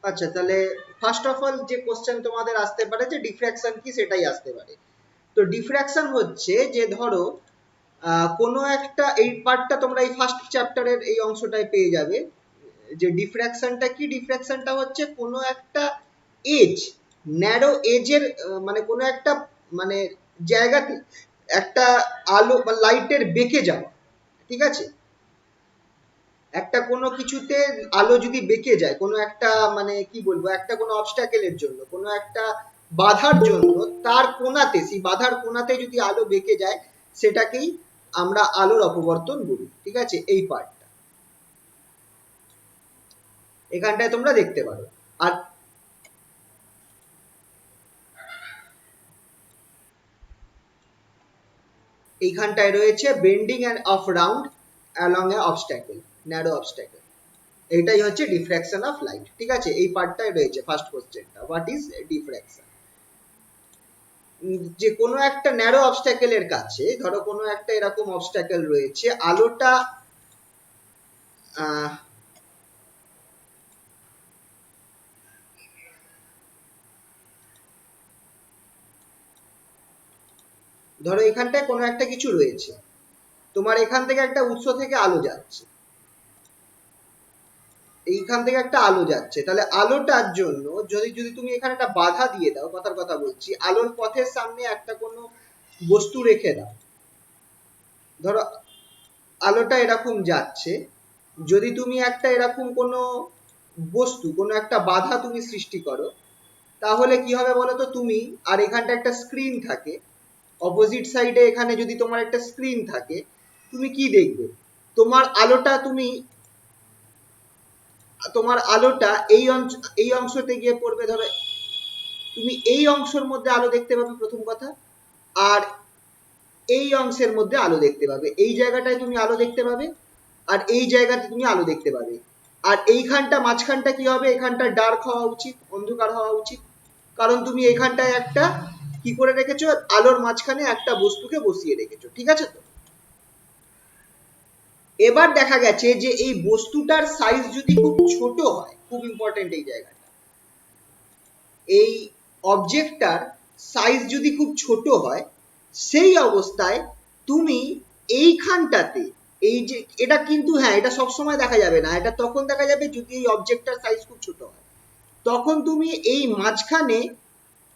আচ্ছা, তাহলে first of all যে কোশ্চেন তোমাদের আসতে পারে যে ডিফ্র্যাকশন কি, সেটাই আসতে পারে। তো ডিফ্র্যাকশন হচ্ছে যে ধরো কোনো একটা, এই পার্টটা তোমরা এই ফার্স্ট চ্যাপ্টারের এই অংশটায় পেয়ে যাবে যে ডিফ্র্যাকশনটা কি। ডিফ্র্যাকশনটা হচ্ছে কোনো একটা এজ, ন্যারো এজের, মানে কোনো একটা মানে জায়গাতে একটা আলো বা লাইটের বেঁকে যাওয়া, ঠিক আছে। একটা কোনো কিছুতে আলো যদি বেঁকে যায় কোনো একটা, মানে কি বলবো, একটা কোনো অবস্ট্যাকেলের জন্য, কোনো একটা বাধার জন্য, তার কোণাতে, সেই বাধার কোণাতে যদি আলো বেঁকে যায়, সেটাকেই আমরা আলোর অপবর্তন বলি, ঠিক আছে। এই পার্টটা এখানটায় তোমরা দেখতে পারো। আর এইখানটায় রয়েছে bending and of round along A obstacle, narrow obstacle. এটাই হচ্ছে ডিফ্র্যাকশন অফ লাইট, ঠিক আছে। এই পার্টটাই রয়েছে ফার্স্ট কোশ্চেনটা, হোয়াট ইজ ডিফ্র্যাকশন। যে কোনো একটা ন্যারো অবস্ট্যাকেলের কাছে, ধরো কোনো একটা এরকম অবস্ট্যাকেল রয়েছে, আলোটা ধরো এখানটায় কোনো একটা কিছু রয়েছে, তোমার এখান থেকে একটা উৎস থেকে আলো যাচ্ছে, এইখান থেকে একটা আলো যাচ্ছে, তাহলে আলোটার জন্য যদি যদি তুমি এখানে একটা বাধা দিয়ে দাও, কথার কথা বলছি, আলোর পথের সামনে একটা কোনো বস্তু রেখে দাও, ধরো আলোটা এরকম যাচ্ছে, যদি তুমি একটা এরকম কোনো বস্তু, কোনো একটা বাধা তুমি সৃষ্টি করো, তাহলে কি হবে বলো তো। তুমি, আর এখানটা একটা স্ক্রিন থাকে, অপোজিট সাইডে এখানে যদি তোমার একটা স্ক্রিন থাকে, তুমি কি দেখবে, তোমার আলোটা তুমি, তোমার আলোটা এই অংশতে গিয়ে পড়বে, ধরো তুমি এই অংশের মধ্যে আলো দেখতে পাবে প্রথম কথা, আর এই অংশের মধ্যে আলো দেখতে পাবে, এই জায়গাটায় তুমি আলো দেখতে পাবে, আর এই জায়গাতে তুমি আলো দেখতে পাবে। আর এইখানটা মাঝখানটা কি হবে, এখানটা ডার্ক হওয়া উচিত, অন্ধকার হওয়া উচিত, কারণ তুমি এখানটায় একটা কি করে রেখেছো, আলোর মাঝখানে একটা বস্তুকে বসিয়ে রেখেছো, ঠিক আছে। তো এবার দেখা গেছে যে এই বস্তুটার সাইজ যদি খুব ছোট হয়, খুব ইম্পর্টেন্ট এই জায়গাটা, এই অবজেক্টটার সাইজ যদি খুব ছোট হয়, সেই অবস্থায় তুমি এইখানটাতে, এই যে এটা কিন্তু, হ্যাঁ এটা সবসময় দেখা যাবে না, এটা তখন দেখা যাবে যদি এই অবজেক্টটার সাইজ খুব ছোট হয়। তখন তুমি এই মাঝখানে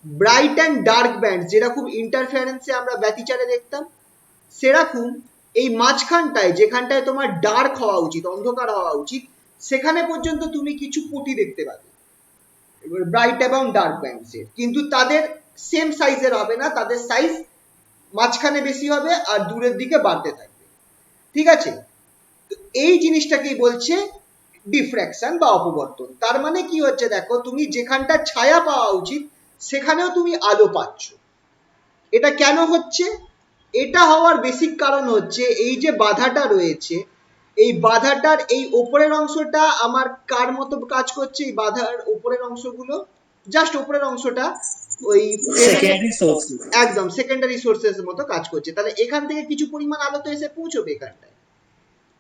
ব্রাইট অ্যান্ড ডার্ক ব্যান্ড, যেরকম ইন্টারফারেন্সে আমরা ব্যতিচারে দেখতাম, সেরকম এই মাঝখানটায় যেখানটায় তোমার ডার্ক হওয়া উচিত, অন্ধকার হওয়া উচিত, সেখানে পর্যন্ত তুমি কিছু পটি দেখতে পাবে, ব্রাইট এবং ডার্ক ব্যান্ডসের, কিন্তু তাদের সেম সাইজের হবে না, তাদের সাইজ মাঝখানে বেশি হবে আর দূরের দিকে বাড়তে থাকবে, ঠিক আছে। তো এই জিনিসটাকেই বলছে ডিফ্র্যাকশন বা অপবর্তন। তার মানে কি হচ্ছে, দেখো তুমি যেখানটা ছায়া পাওয়া উচিত সেখানেও তুমি আলো পাচ্ছ। এটা কেন হচ্ছে, এটা হওয়ার বেসিক কারণ হচ্ছে এই যে বাধাটা রয়েছে, এই বাধাটার এই ওপরের অংশটা আমার কার মতো কাজ করছে, এই বাধার ওপরের অংশগুলো, জাস্ট ওপরের অংশটা ওই সেকেন্ডারি সোর্স। একদম সেকেন্ডারি সোর্সের মতো কাজ করছে, তাহলে এখান থেকে কিছু পরিমাণ আলো তো এসে পৌঁছবে এখানটায়।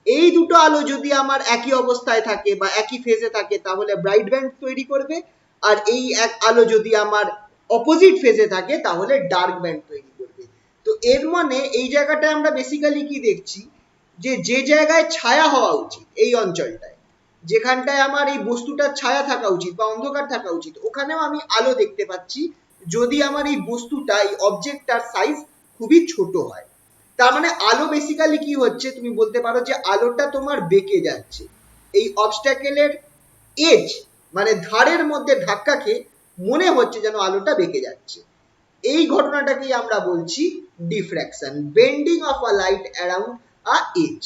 এই দুটো আলো যদি আমার একই অবস্থায় থাকে বা একই ফেজে থাকে, তাহলে ব্রাইট ব্যান্ড তৈরি করবে, আর এই এক আলো যদি আমার অপোজিট ফেজে থাকে, তাহলে ডার্ক ব্যান্ড তৈরি করবে। তো এর মানে এই জায়গাটায় আমরা বেসিক্যালি কি দেখছি, যে যে জায়গায় ছায়া হওয়া উচিত, এই অঞ্চলটায় যেখানটায় আমার এই বস্তুটার ছায়া থাকা উচিত বা অন্ধকার থাকা উচিত, ওখানেও আমি আলো দেখতে পাচ্ছি, যদি আমার এই বস্তুটা, এই অবজেক্টটার সাইজ খুবই ছোট হয়। তার মানে আলো বেসিক্যালি কি হচ্ছে, তুমি বলতে পারো যে আলোটা তোমার বেঁকে যাচ্ছে, এই অবস্ট্যাকেলের এজ মানে ধারের মধ্যে ধাক্কা খেয়ে মনে হচ্ছে যেন আলোটা বেঁকে যাচ্ছে। এই ঘটনাটাকেই আমরা বলছি diffraction, bending of a light around a edge,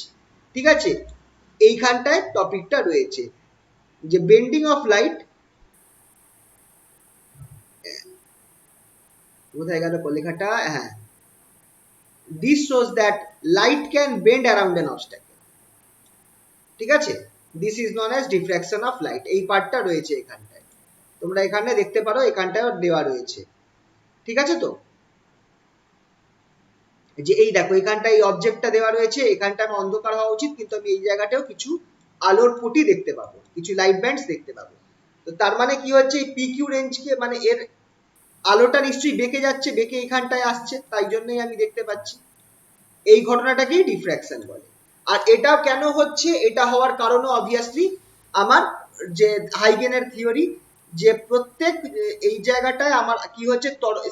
ঠিক আছে। এইখানটায় টপিকটা রয়েছে যে বেন্ডিং অফ লাইট, কোথায় গেল লেখাটা, হ্যাঁ, this shows that light can bend around an obstacle, ঠিক আছে। This is known as diffraction of light. এই পার্টটা রয়েছে এখানটায়, তোমরা এখানে দেখতে পারো, এখানটায় দেওয়া রয়েছে, ঠিক আছে। তো যে এই দেখো এখানটায় এই অবজেক্টটা দেওয়া রয়েছে, এখানটা আমার অন্ধকার হওয়া উচিত, কিন্তু আমি এই জায়গাটাও কিছু আলোর পুটি দেখতে পাবো, কিছু লাইট ব্যান্ডস দেখতে পাবো। তো তো তার মানে কি হচ্ছে, এই পি কিউ রেঞ্জকে মানে এর আলোটা নিশ্চয়ই বেঁকে যাচ্ছে, বেঁকে এইখানটায় আসছে, তাই জন্যই আমি দেখতে পাচ্ছি। এই ঘটনাটাকেই ডিফ্র্যাকশন বলে। আর এটাও কেন হচ্ছে, এটা হওয়ার কারণও অবভিয়াসলি আমার যে হাইগেনের থিওরি, যে প্রত্যেক এই জায়গাটায় আমার কি হচ্ছে,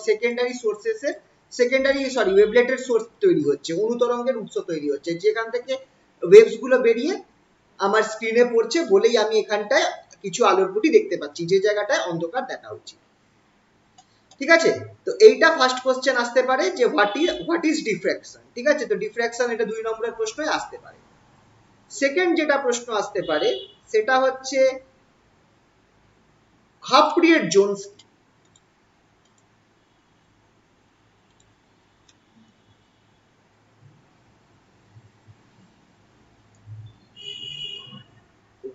সেকেন্ডারি সোর্সেসের ওয়েভলেটের সোর্স তৈরি হচ্ছে, অনুতরঙ্গের উৎস তৈরি হচ্ছে, যেখান থেকে ওয়েভস গুলো বেরিয়ে আমার স্ক্রিনে পড়ছে বলেই আমি এখানটায় কিছু আলোর পুঁটি দেখতে পাচ্ছি, যে জায়গাটায় অন্ধকার দেখা উচিত। ঠিক আছে, তো এইটা ফার্স্ট কোশ্চেন আসতে পারে যে হোয়াট ইজ ডিফ্র্যাকশন। ঠিক আছে, তো ডিফ্র্যাকশন এটা 2 নম্বরের প্রশ্নে আসতে পারে। সেকেন্ড যেটা প্রশ্ন আসতে পারে সেটা হচ্ছে half period Jones.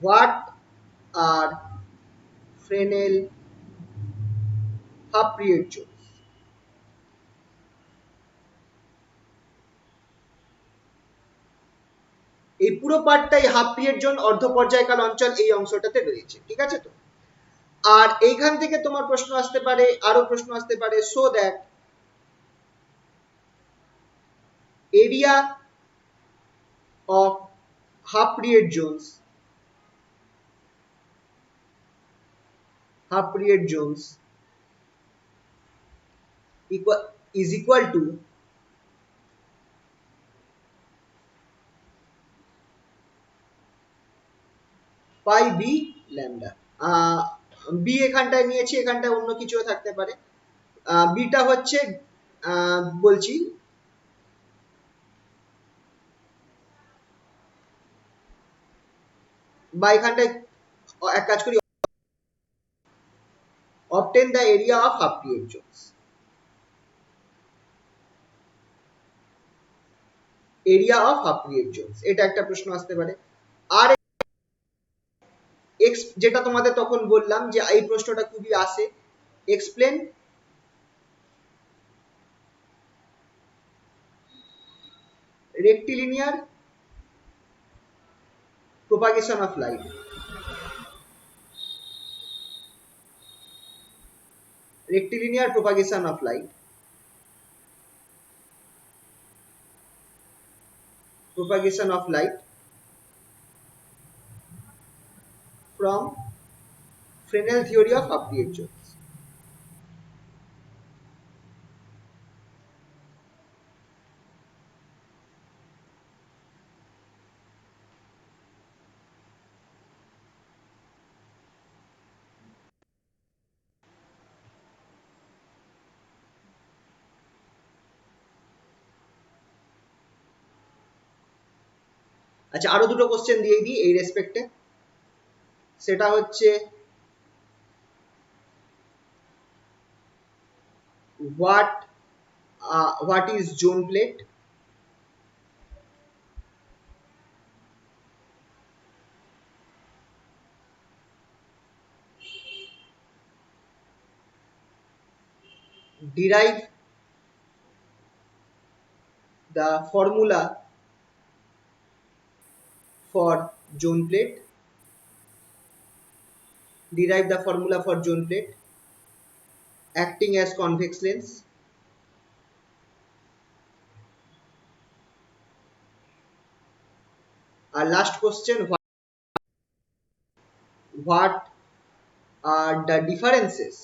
What are Fresnel half period Jones? এই পুরো পার্টটাই হাফ পিরিয়ড জোন, অর্ধ পর্যায়কাল অঞ্চল এই অংশটাতে রয়েছে। ঠিক আছে, তো আর এইখান থেকে তোমার প্রশ্ন আসতে পারে, আরো প্রশ্ন আসতে পারে, so that area of half period zones, is equal to pi b lambda। B এখানটায় নিয়েছি, এখানটায় অন্য কিছুও থাকতে পারে। বিটা হচ্ছে বলছি বা এখানটায় এক কাজ করি, obtain the area of half period zones। Area of half period Jones, এটা একটা প্রশ্ন আসতে পারে। আর যেটা তোমাদের তখন বললাম যে এই প্রশ্নটা খুবই আসে, explain rectilinear propagation of light. rectilinear propagation of light, from Fresnel theory of half period zones। আচ্ছা, আরো দুটো কোশ্চেন দিয়ে দিই এই রেসপেক্টে। সেটা হচ্ছে what is zone plate? Derive the formula for zone plate, acting as convex lens। আর last question, what are the differences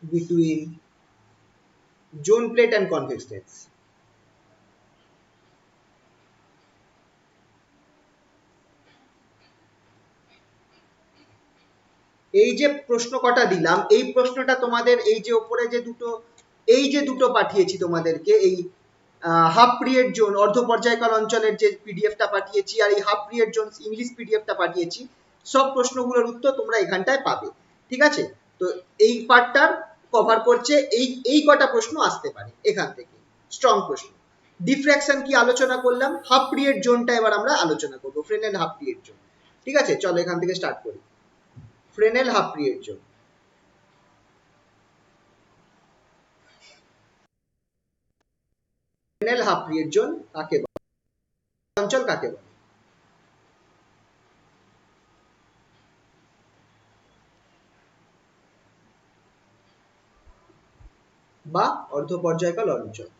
between zone plate and convex lens? এই যে প্রশ্ন কটা দিলাম, এই প্রশ্নটা তোমাদের এই যে ওপরে যে দুটো পাঠিয়েছি তোমাদেরকে, এই হাফ পিরিয়ড জোন অর্ধ পর্যায়কাল অঞ্চলের যে পিডিএফটা পাঠিয়েছি, আর এই হাফ পিরিয়ড জোন ইংলিশ পিডিএফটা পাঠিয়েছি, সব প্রশ্নগুলোর উত্তর তোমরা এখানটায় পাবে। ঠিক আছে, তো এই পার্টটার কভার করছে এই কটা প্রশ্ন আসতে পারে এখান থেকে, স্ট্রং প্রশ্ন। ডিফ্র্যাকশন কি আলোচনা করলাম, হাফ পিরিয়ড জোনটা এবার আমরা আলোচনা করবো, ফ্রেনেল হাফ পিরিয়ড জোন। ঠিক আছে, চলো এখান থেকে স্টার্ট করি। Fresnel half period zone, Fresnel half period zone কাকে বলে, অঞ্চল কাকে বলে? বা অর্ধপর্যায়কাল অঞ্চল।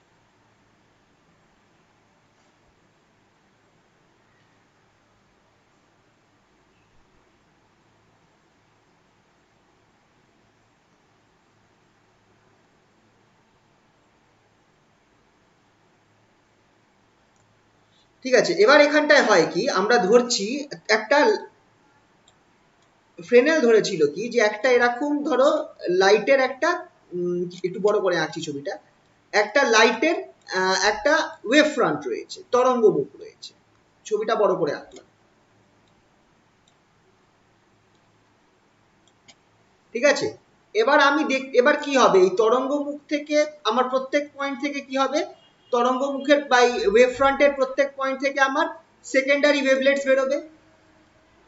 ঠিক আছে, এবার এখানটায় হয় কি, আমরা ধরছি একটা ফ্রেনেল ধরেছিল কি, যে একটা এরকম ধরো লাইটের একটা একটু বড় করে আঁকছি ছবিটা, একটা লাইটের একটা ওয়েভ ফ্রন্ট রয়েছে, তরঙ্গ মুখ রয়েছে, ছবিটা বড় করে আঁকলাম। ঠিক আছে, এবার আমি এবার কি হবে, এই তরঙ্গ মুখ থেকে আমার প্রত্যেক পয়েন্ট থেকে কি হবে, তরঙ্গ মুখের বা ওয়েভ ফ্রন্টের প্রত্যেক পয়েন্ট থেকে আমার সেকেন্ডারি ওয়েভলেটস বেরোবে।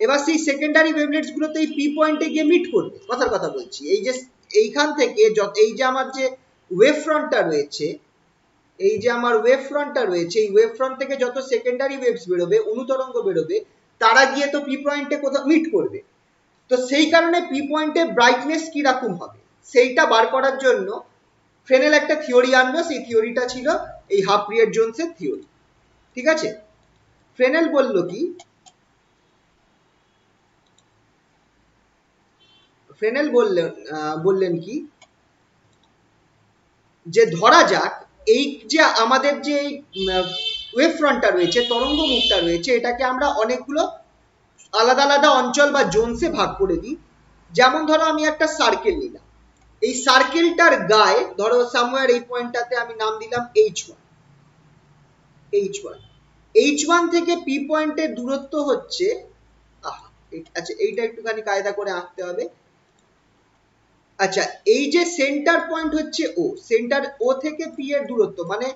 এবার সেই সেকেন্ডারি ওয়েভলেটস গুলোতে এই পি পয়েন্টে গিয়ে মিট করবে, কথার কথা বলছি। এই যে এইখান থেকে এই যে আমার যে ওয়েভ ফ্রন্টটা রয়েছে, এই যে আমার ওয়েভ ফ্রন্টটা রয়েছে, এই ওয়েভ ফ্রন্ট থেকে যত সেকেন্ডারি ওয়েভস বেরোবে, অনুতরঙ্গ বেরোবে, তারা গিয়ে তো পি পয়েন্টে কোথাও মিট করবে। তো সেই কারণে পি পয়েন্টের ব্রাইটনেস কিরকম হবে সেইটা বার করার জন্য ফ্রেনেল একটা থিওরি আনলো। সেই থিওরিটা ছিল এই হাফ পিরিয়ড জোনসের থিওরি। ঠিক আছে, ফ্রেনেল বলল কি, ফ্রেনেল বললেন কি, যে ধরা যাক এই যে আমাদের যে ওয়েভ ফ্রন্টটা রয়েছে, তরঙ্গ মুখটা রয়েছে, এটাকে আমরা অনেকগুলো আলাদা আলাদা অঞ্চল বা জোনসে ভাগ করে দিই। যেমন ধরো আমি একটা সার্কেল নিলাম, এই সার্কেলটার গায়ে ধরো সামওয়্যার এই পয়েন্টটাতে আমি নাম দিলাম H1। H1 H1 থেকে পি পয়েন্টের দূরত্ব হচ্ছে, আচ্ছা এইটা একটুখানি কায়দা করে আঁকতে হবে। আচ্ছা, এই যে সেন্টার পয়েন্ট হচ্ছে ও, সেন্টার ও থেকে পি এর দূরত্ব, মানে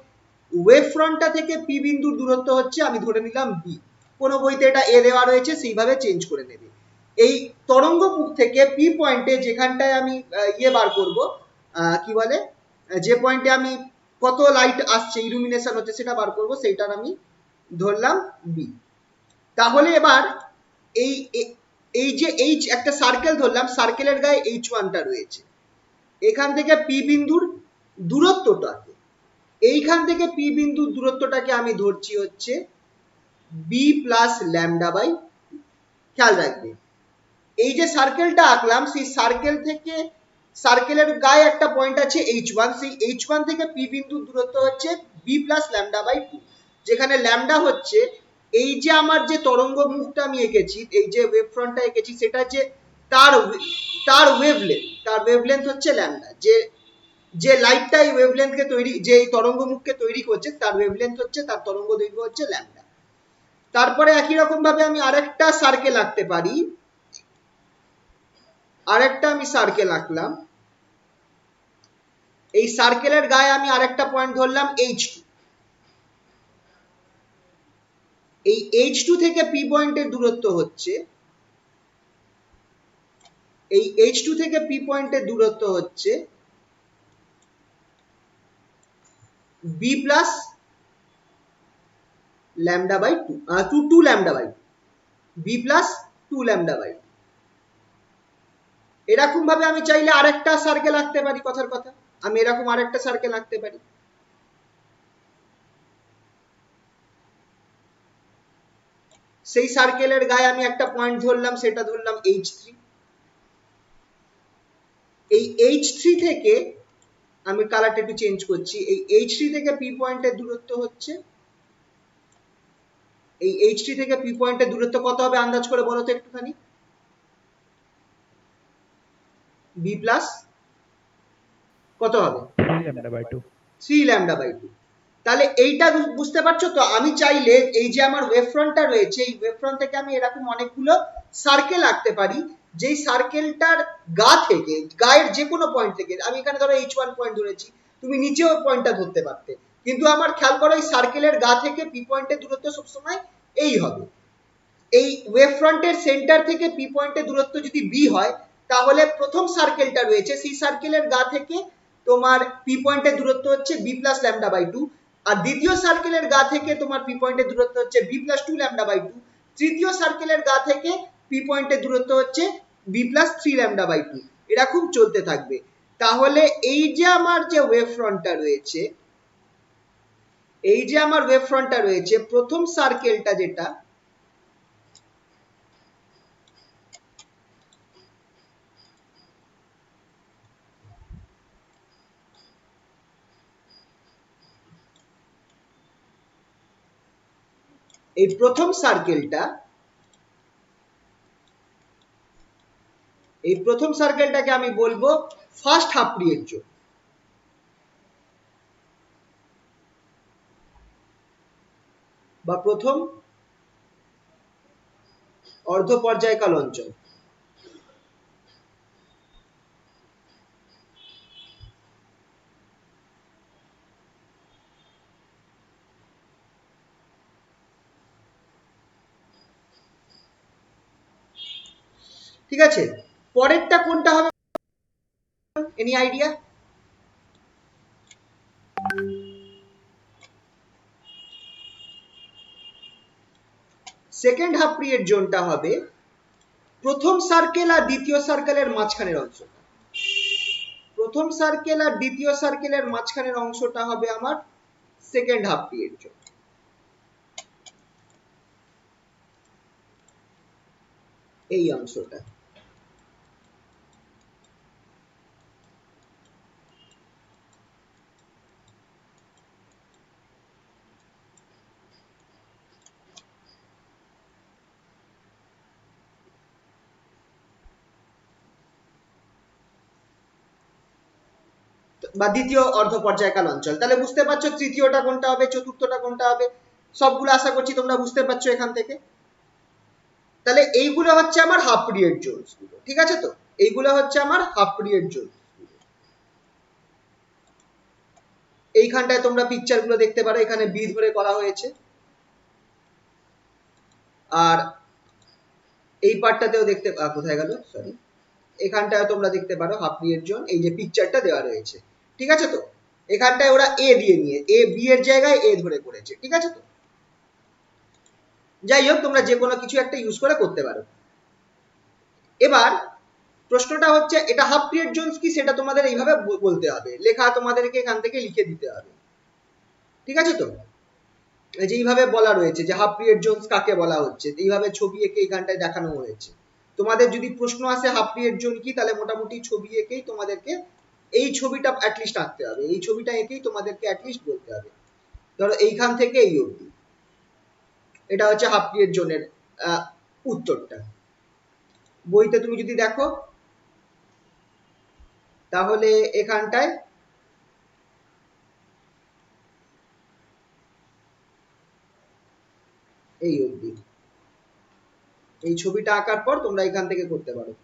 ওয়েভ ফ্রন্টটা থেকে পি বিন্দুর দূরত্ব হচ্ছে, আমি ধরে নিলাম বি। কোনো বইতে এটা এ দেওয়া রয়েছে, সেইভাবে চেঞ্জ করে নেবে। এই তরঙ্গ মুখ থেকে পি পয়েন্টে যেখানটায় আমি ইয়ে বার করব, কি বলে, যে পয়েন্টে আমি কত লাইট আসছে, ইলুমিনেশন হচ্ছে, সেটা বার করব, সেইটার আমি ধরলাম বি। তাহলে এবার এই এই যে এইচ, একটা সার্কেল ধরলাম, সার্কেলের গায়ে H1টা রয়েছে, এখান থেকে পি বিন্দুর দূরত্বটাকে, এইখান থেকে পি বিন্দুর দূরত্বটাকে আমি ধরছি হচ্ছে বি প্লাস ল্যামডা বাই। খেয়াল রাখবে, এই যে সার্কেলটা আঁকলাম, সেই সার্কেল থেকে সার্কেলের গায়ে একটা পয়েন্ট আছে H1, সেই H1 থেকে পি বিন্দুর দূরত্ব হচ্ছে বি প্লাস ল্যামডা বাই 2, যেখানে ল্যামডা হচ্ছে এই যে আমার যে তরঙ্গ মুখটা আমি এঁকেছি, এই যে ওয়েভ ফ্রন্টটা এঁকেছি, সেটা যে তার তার ওয়েভলেন্থ হচ্ছে ল্যামডা। যে লাইটটা এই ওয়েভলেন্থকে তৈরি, যে এই তরঙ্গ মুখকে তৈরি করছে, তার ওয়েভলেন্থ হচ্ছে, তার তরঙ্গ দৈর্ঘ্য হচ্ছে ল্যামডা। তারপরে একই রকম ভাবে আমি আরেকটা সার্কেল আঁকতে পারি, আরেকটা আমি সার্কেল আঁকলাম, এই সার্কেলের গায়ে আমি আরেকটা পয়েন্ট ধরলাম H2। এই H2 থেকে পি পয়েন্টের দূরত্ব হচ্ছে, এই H2 থেকে পি পয়েন্টের দূরত্ব হচ্ছে B plus lambda by 2, two lambda by 2, b plus 2 lambda by 2। এরকম ভাবে আমি চাইলে আরেকটা সার্কেল আঁকতে পারি, কথার কথা, আমি এরকম আরেকটা সার্কেল আঁকতে পারি। সেই সার্কেলের গায়ে আমি একটা পয়েন্ট ধরলাম, সেটা ধরলাম H3। এই H3 থেকে আমি কালারটা একটু চেঞ্জ করছি, এই H3 থেকে পি পয়েন্টের দূরত্ব হচ্ছে, এই H3 থেকে পি পয়েন্টের দূরত্ব কত হবে আন্দাজ করে বলো তো একটুখানি, বি প্লাস কত হবে, 3 ল্যামডা বাই 2। 3 lambda by 2। তাহলে এইটা বুঝতে পারছো তো, আমি চাইলে এই যে আমার ওয়েভ ফ্রন্টটা রয়েছে, এই ওয়েভ ফ্রন্ট থেকে আমি এরকম অনেকগুলো সার্কেল আঁকতে পারি, যেই সার্কেলটার গা থেকে, গায়ের যে কোনো পয়েন্ট থেকে, আমি এখানে ধরো H1 পয়েন্ট ধরেছি, তুমি নিচেও পয়েন্টটা ধরতে পারতে, কিন্তু আমার খেয়াল করো এই সার্কেলের গা থেকে পি পয়েন্টের দূরত্ব সবসময় এই হবে। এই ওয়েভ ফ্রন্টের সেন্টার থেকে পি পয়েন্টের দূরত্ব যদি বি হয়, তাহলে প্রথম সার্কেলটা রয়েছে, সেই সার্কেলের গা থেকে তোমার পি পয়েন্টের দূরত্ব হচ্ছে বি প্লাস ল্যামডা বাই 2, আর দ্বিতীয় সার্কেলের গা থেকে তোমার পি পয়েন্টের দূরত্ব হচ্ছে বি প্লাস 2 ল্যামডা বাই 2, তৃতীয় সার্কেলের গা থেকে পি পয়েন্টের দূরত্ব হচ্ছে বি প্লাস 3 ল্যামডা বাই 2, এরকম চলতে থাকবে। তাহলে এই যে আমার যে ওয়েভ ফ্রন্টটা রয়েছে, এই যে আমার ওয়েভ ফ্রন্টটা রয়েছে, প্রথম সার্কেলটা যেটা, এই প্রথম সার্কেলটা, এই প্রথম সার্কেলটাকে আমি বলবো ফার্স্ট হাফ পিরিয়ড জোন বা প্রথম অর্ধ পর্যায়কাল অঞ্চল। ঠিক আছে, পরেরটা কোনটা হবে? Any idea? Second half period জোনটা হবে প্রথম সার্কেল আর দ্বিতীয় সার্কেলের মাঝখানের অংশ। প্রথম সার্কেল আর দ্বিতীয় সার্কেলের মাঝখানের অংশটা হবে আমার সেকেন্ড হাফ পিরিয়ড জোন। এই অংশটা। বা দ্বিতীয় অর্ধ পর্যায়কাল অঞ্চল। তাহলে বুঝতে পারছো তৃতীয়টা কোনটা হবে, চতুর্থটা কোনটা হবে, সবগুলো আশা করছি তোমরা বুঝতে পারছো এখান থেকে। তাহলে এইগুলো হচ্ছে আমার হাফ পিরিয়ড জোনস গুলো, ঠিক আছে? তো এইগুলো হচ্ছে আমার হাফ পিরিয়ড জোন। এইখানটায় তোমরা পিকচার গুলো দেখতে পারো, এখানে বি ধরে করা হয়েছে, আর এই পার্টটাতেও দেখতে, কোথায় গেল, সরি, এখানটায় তোমরা দেখতে পারো হাফ পিরিয়ড জোন, এই যে পিকচারটা দেওয়া রয়েছে, ঠিক আছে? তো এখানটায় ওরা এ দিয়ে নিয়ে, এ বি এর জায়গায় এ ধরে করেছে, ঠিক আছে? তো যাই হোক, তোমরা যে কোনো কিছু একটা ইউজ করে করতে পারো। এবার প্রশ্নটা হচ্ছে, এটা হাফ পিরিয়ড জোনস কি সেটা তোমাদের এইভাবে বলতে হবে, লেখা তোমাদেরকে এখান থেকে লিখে দিতে হবে, ঠিক আছে? তো এই যে এইভাবে বলা রয়েছে যে হাফ পিরিয়ড জোনস কাকে বলা হচ্ছে, এইভাবে ছবি এঁকে এইখানটায় দেখানো হয়েছে। তোমাদের যদি প্রশ্ন আসে হাফ পিরিয়ড জোন কি, তাহলে মোটামুটি ছবি এঁকেই তোমাদেরকে এই ছবিটা অ্যাটলিস্ট আঁকতে হবে, এই ছবিটা এঁকেই তোমাদেরকে অ্যাটলিস্ট বলতে হবে। ধরো এইখান থেকে এই অবধি, এটা হচ্ছে হাফ পিরিয়ড জোনের উত্তরটা। বইতে তুমি যদি দেখো তাহলে এখানটায় এই অবধি, এই ছবিটা আঁকার পর তোমরা এখান থেকে করতে পারো।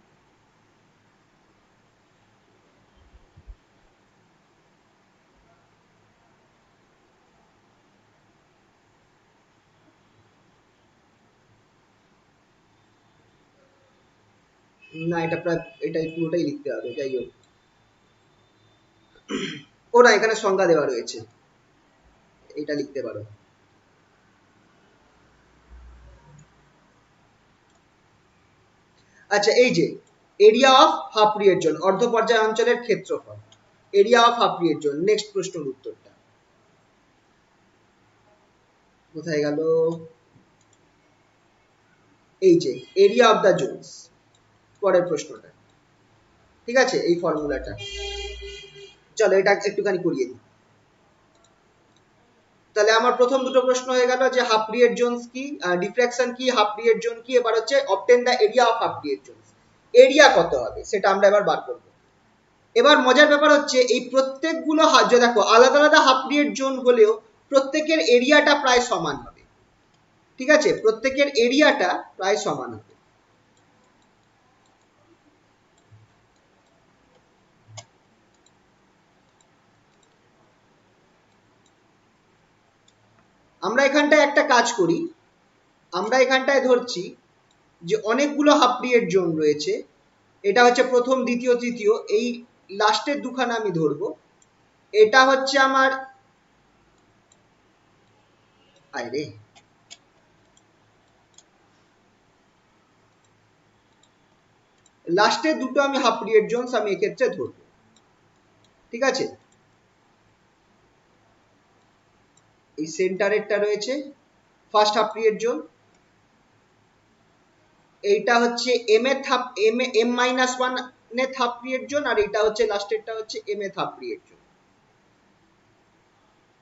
না, এটা প্রায় এটাই পুরোটাই লিখতে হবে, যাই হোক। ও না, এখানে সংজ্ঞা দেওয়া রয়েছে, এটা লিখতে পারো। আচ্ছা, এই যে area of half period zone, অর্ধ পর্যায় অঞ্চলের ক্ষেত্রফল, area of half period zone, next প্রশ্নের উত্তরটা কোথায় গেল? এই যে এরিয়া অফ দা জোনস, পরের প্রশ্নটা, ঠিক আছে? এই ফর্মুলাটা, চলো এটা একটুখানি করিয়ে দিই। তাহলে আমার প্রথম দুটো প্রশ্ন হয়ে গেল যে হাফ পিরিয়ড জোনস কি, ডিফ্র্যাকশন কি, হাফ পিরিয়ড জোন কি। এবার হচ্ছে obtain the area of half period zones, area কত হবে সেটা আমরা এবার বার করব। এবার মজার ব্যাপার হচ্ছে এই প্রত্যেকগুলো যে দেখো আলাদা আলাদা হাফ পিরিয়ড জোন হলেও প্রত্যেকের এরিয়াটা প্রায় সমান হবে, ঠিক আছে? প্রত্যেকের এরিয়াটা প্রায় সমান হবে। আমরা এখানটায় একটা কাজ করি, আমরা এখানটায় ধরছি যে অনেকগুলো হাফ পিরিয়ড জোন রয়েছে, এটা হচ্ছে প্রথম, দ্বিতীয়, তৃতীয়, এই লাস্টের দুখানা আমি ধরবো। এটা হচ্ছে আমার, আরে লাস্টের দুটো আমি হাফ পিরিয়ড জোনস আমি এক্ষেত্রে ধরবো। ঠিক আছে, এই সেন্টারেরটা রয়েছে ফার্স্ট হাফ পিরিয়ড জোন, এইটা হচ্ছে M A half M minus one এর হাফ পিরিয়ড জোন, আর এটা হচ্ছে লাস্টেরটা হচ্ছে M A half period zone.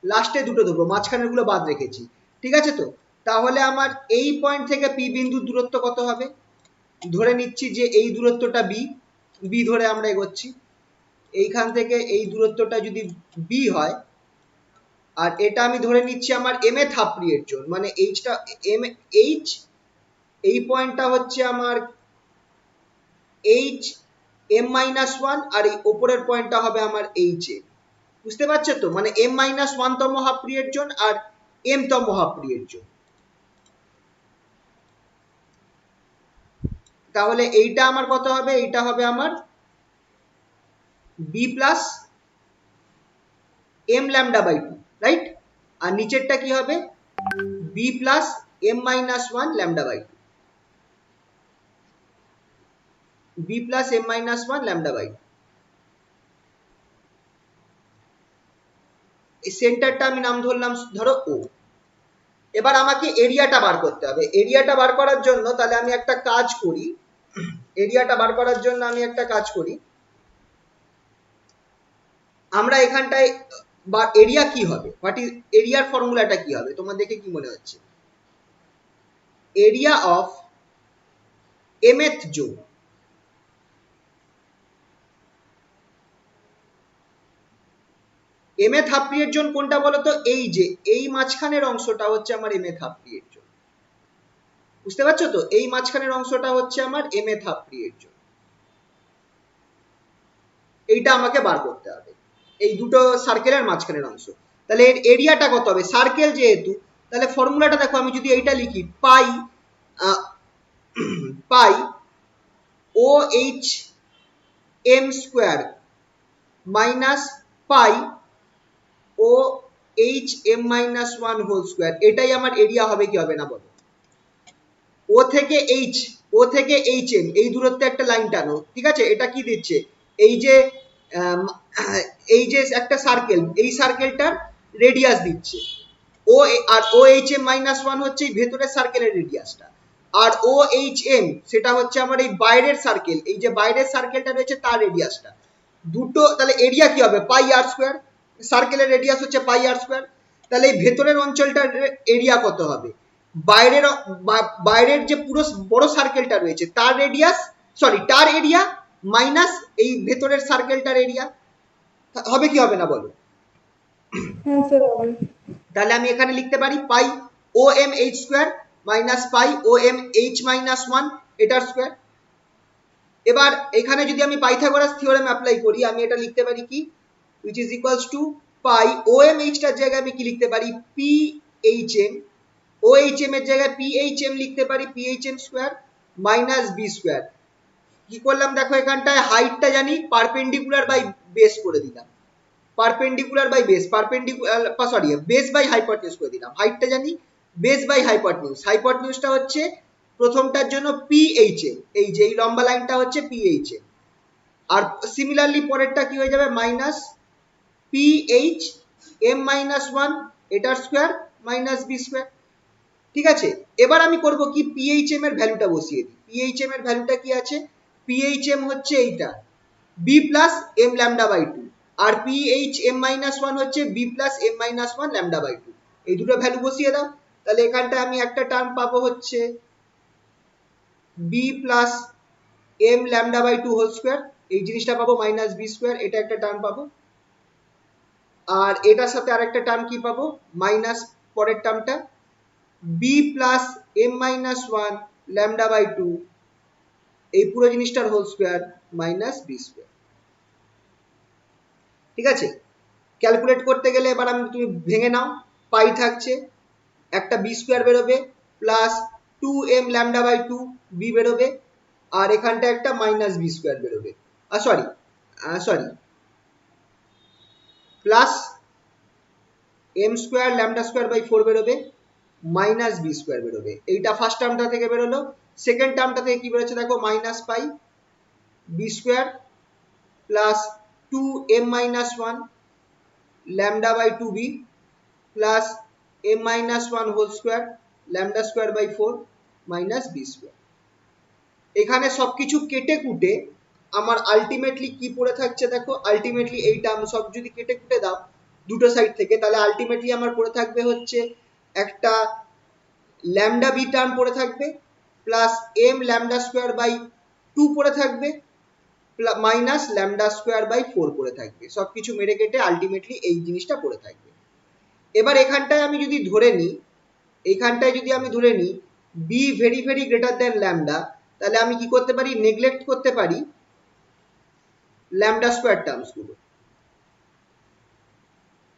লাস্টে দুটো দেবো, মাঝখানের গুলো বাদ রেখেছি। ঠিক আছে, তো তাহলে আমার এই পয়েন্ট থেকে পি বিন্দুর দূরত্ব কত হবে? ধরে নিচ্ছি যে এই দূরত্বটা বি, বি ধরে আমরা এগোচ্ছি। এইখান থেকে এই দূরত্বটা যদি বি হয়, আর এটা আমি ধরে নিচ্ছি আমার M A half period zone, মানে এইচটা এম এইচ, এই পয়েন্টটা হচ্ছে আমার এইচ এম মাইনাস ওয়ান, আর এই ওপরের পয়েন্টটা হবে আমার এইচ এ। বুঝতে পারছো তো, মানে এম মাইনাস ওয়ান তম হাফ পিরিয়ড জোন আর এম তম হাফ পিরিয়ড জোন। তাহলে এইটা আমার কত হবে? এইটা হবে আমার B plus M lambda by two, right? আর নিচেরটা কি হবে? B plus M minus one lambda by two, B plus M minus one lambda by two. এই সেন্টারটা আমি নাম ধরলাম ধরো ও। এবার আমাকে এরিয়াটা বার করতে হবে। এরিয়াটা বার করার জন্য তাহলে আমি একটা কাজ করি, এরিয়াটা বার করার জন্য আমি একটা কাজ করি, আমরা এখানটায় বা এরিয়া কি হবে, হোয়াট ইজ এরিয়ার ফর্মুলাটা কি হবে তোমার দেখে কি মনে হচ্ছে? Area of mth zone, mth half period zone কোনটা বলো তো? এই যে এই মাঝখানের অংশটা হচ্ছে আমার mth হাফ পিরিয়ড জোন। বুঝতে পারছো তো, এই মাঝখানের অংশটা হচ্ছে আমার mth হাফ পিরিয়ড জোন। এইটা আমাকে বার করতে হবে, এই দুটো সার্কেলের মাঝখানের অংশ। তাহলে এর এরিয়াটা কত হবে? সার্কেল যেহেতু, তাহলে ফর্মুলাটা দেখো, আমি যদি এইটা লিখি পাই pi O H M square minus pi O H M minus one whole square, এটাই আমার এরিয়া হবে কি হবে না বলো? ও থেকে এইচ, ও থেকে এইচ এম এই দূরত্বে একটা লাইন টানো, ঠিক আছে? এটা কি দিচ্ছে? এই যে এই যে একটা সার্কেল, এই সার্কেলটার রেডিয়াস দিচ্ছে ও, আর O H M minus one হচ্ছে এই ভেতরের সার্কেলের রেডিয়াসটা, আর ও এইচ এম সেটা হচ্ছে আমার এই বাইরের সার্কেল, এই যে বাইরের সার্কেলটা রয়েছে তার রেডিয়াসটা। দুটো তাহলে এরিয়া কি হবে? পাই আর স্কোয়ার, সার্কেলের রেডিয়াস হচ্ছে পাই আর স্কোয়ার। তাহলে এই ভেতরের অঞ্চলটার এরিয়া কত হবে? বাইরের বাইরের যে পুরো বড় সার্কেলটা রয়েছে তার রেডিয়াস, সরি তার এরিয়া মাইনাস এই ভেতরের সার্কেলটার এরিয়া, হবে কি হবে না বলো? তাহলে আমি এখানে লিখতে পারি pi O M H square minus pi O M H minus one এটার স্কোয়ার। এবার এখানে যদি আমি পাইথাগোরাস থিওরেম অ্যাপ্লাই করি, আমি এটা লিখতে পারি কি, which is equals to pi O M এইচটার জায়গায় আমি কি লিখতে পারি? P H M, O H M এর জায়গায় পি এইচ এম লিখতে পারি P H M square minus B square. কি করলাম দেখো, এখানটায় হাইটটা জানি, পারপেন্ডিকুলার বাই বেস করে দিলাম, perpendicular by base, perpendicular sorry base by hypotenuse করে দিলাম। হাইটটা জানি, বেস বাই হাইপোটেনিউজ, হাইপোটেনিউজটা হচ্ছে প্রথমটার জন্য পিএইচএম, এই যে এই লম্বা লাইনটা হচ্ছে পিএইচএম, আর সিমিলারলি পরেরটা কি হয়ে যাবে? Minus ph M minus one এটার স্কোয়ার মাইনাস বি স্কোয়ার। ঠিক আছে, এবার আমি করব কি, পিএইচএম এর ভ্যালুটা বসিয়ে দিই। পিএইচএম এর ভ্যালুটা কি আছে? পিএইচএম হচ্ছে এইটা B plus M lambda by two, আর পিএইচ এম মাইনাস ওয়ান হচ্ছে B plus M minus one lambda by two. এই দুটো ভ্যালু বসিয়ে দাও। তাহলে এখানটায় আমি একটা টার্ম পাবো হচ্ছে B plus M lambda by two whole square, এই জিনিসটা পাবো মাইনাস বি স্কোয়ার, এটা একটা টার্ম পাবো। আর এটার সাথে আরেকটা টার্ম কি পাবো? মাইনাস পরের টার্মটা B plus M minus one lambda by two, এই পুরো জিনিসটার whole square minus B square. ঠিক আছে, ক্যালকুলেট করতে গেলে এবার আমি, তুমি ভেঙে নাও, পাই থাকছে একটা বি স্কোয়ার বেরোবে plus two m lambda by two b বেরোবে, আর এখানটা একটা মাইনাস বি স্কোয়ার বেরোবে, sorry sorry plus m square lambda square by four বেরোবে মাইনাস বি স্কোয়ার বেরোবে। এইটা ফার্স্ট টার্মটা থেকে বেরোলো। সেকেন্ড টার্মটা থেকে কি বেরোচ্ছে দেখো, minus pi b square plus 2m minus 1 lambda by 2b plus m minus 1 whole square lambda square by 4 minus b square। এখানে সবকিছু কেটে কুটে আমার আলটিমেটলি কি পড়ে থাকছে দেখো, আলটিমেটলি এই টার্ম সব যদি কেটে কুটে দাও দুটো সাইড থেকে, তাহলে আলটিমেটলি আমার পড়ে থাকবে হচ্ছে একটা ল্যামডা বি টার্ম পড়ে থাকবে plus M lambda square by 2 পড়ে থাকবে মাইনাস ল্যামডা স্কোয়ার বাই 4 পড়ে থাকবে। সবকিছু মেরে কেটে আলটিমেটলি এই জিনিসটা পড়ে থাকবে। এবার এখানটায় আমি যদি ধরে নিই, এইখানটায় যদি আমি ধরে নিই be very very greater than lambda, তাহলে আমি কি করতে পারি, নেগলেক্ট করতে পারি ল্যামডা স্কোয়ার টার্মস গুলো।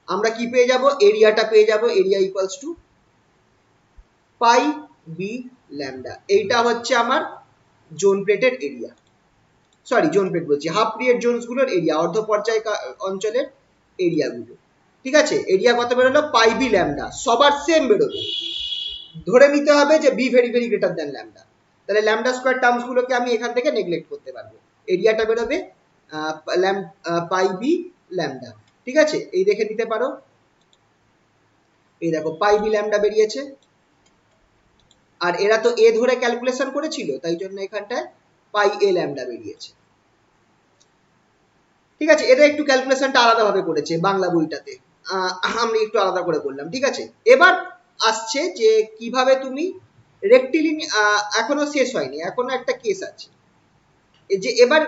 আমরা কি পেয়ে যাব, এরিয়াটা পেয়ে যাব, area equals to pi b lambda. এইটা হচ্ছে আমার জোন প্লেটের এরিয়া, সরি জোন প্লেট বলছি, হাফ পিরিয়ড জোনস গুলোর এরিয়া, অর্ধ পর্যায় অঞ্চলের এরিয়া গুলো। ঠিক আছে, এরিয়া কত বেরোলো, পাই বি ল্যামডা, সবার সেম বেরোবে। ধরে নিতে হবে যে be very very greater than lambda, তাহলে ল্যামডা স্কোয়ার টার্মস গুলোকে আমি এখান থেকে নেগলেক্ট করতে পারবো, এরিয়াটা বেরোবে পাই বি ল্যামডা। ঠিক আছে, এই দেখে নিতে পারো, এই দেখো পাই বি ল্যামডা বেরিয়েছে। আর এরা তো এ ধরে ক্যালকুলেশন করেছিল, তাই জন্য এখানটায় পাই এ ল্যামডা বেরিয়েছে। ঠিক আছে, এটা একটু ক্যালকুলেশনটা আলাদাভাবে করেছে বাংলা বইটাতে, আমি একটু আলাদা করে করলাম। ঠিক আছে, এবার আসছে যে কিভাবে তুমি রেক্টিলিনিয়ার, এখনো শেষ হয়নি, এখনো একটা কেস আছে, যে এবার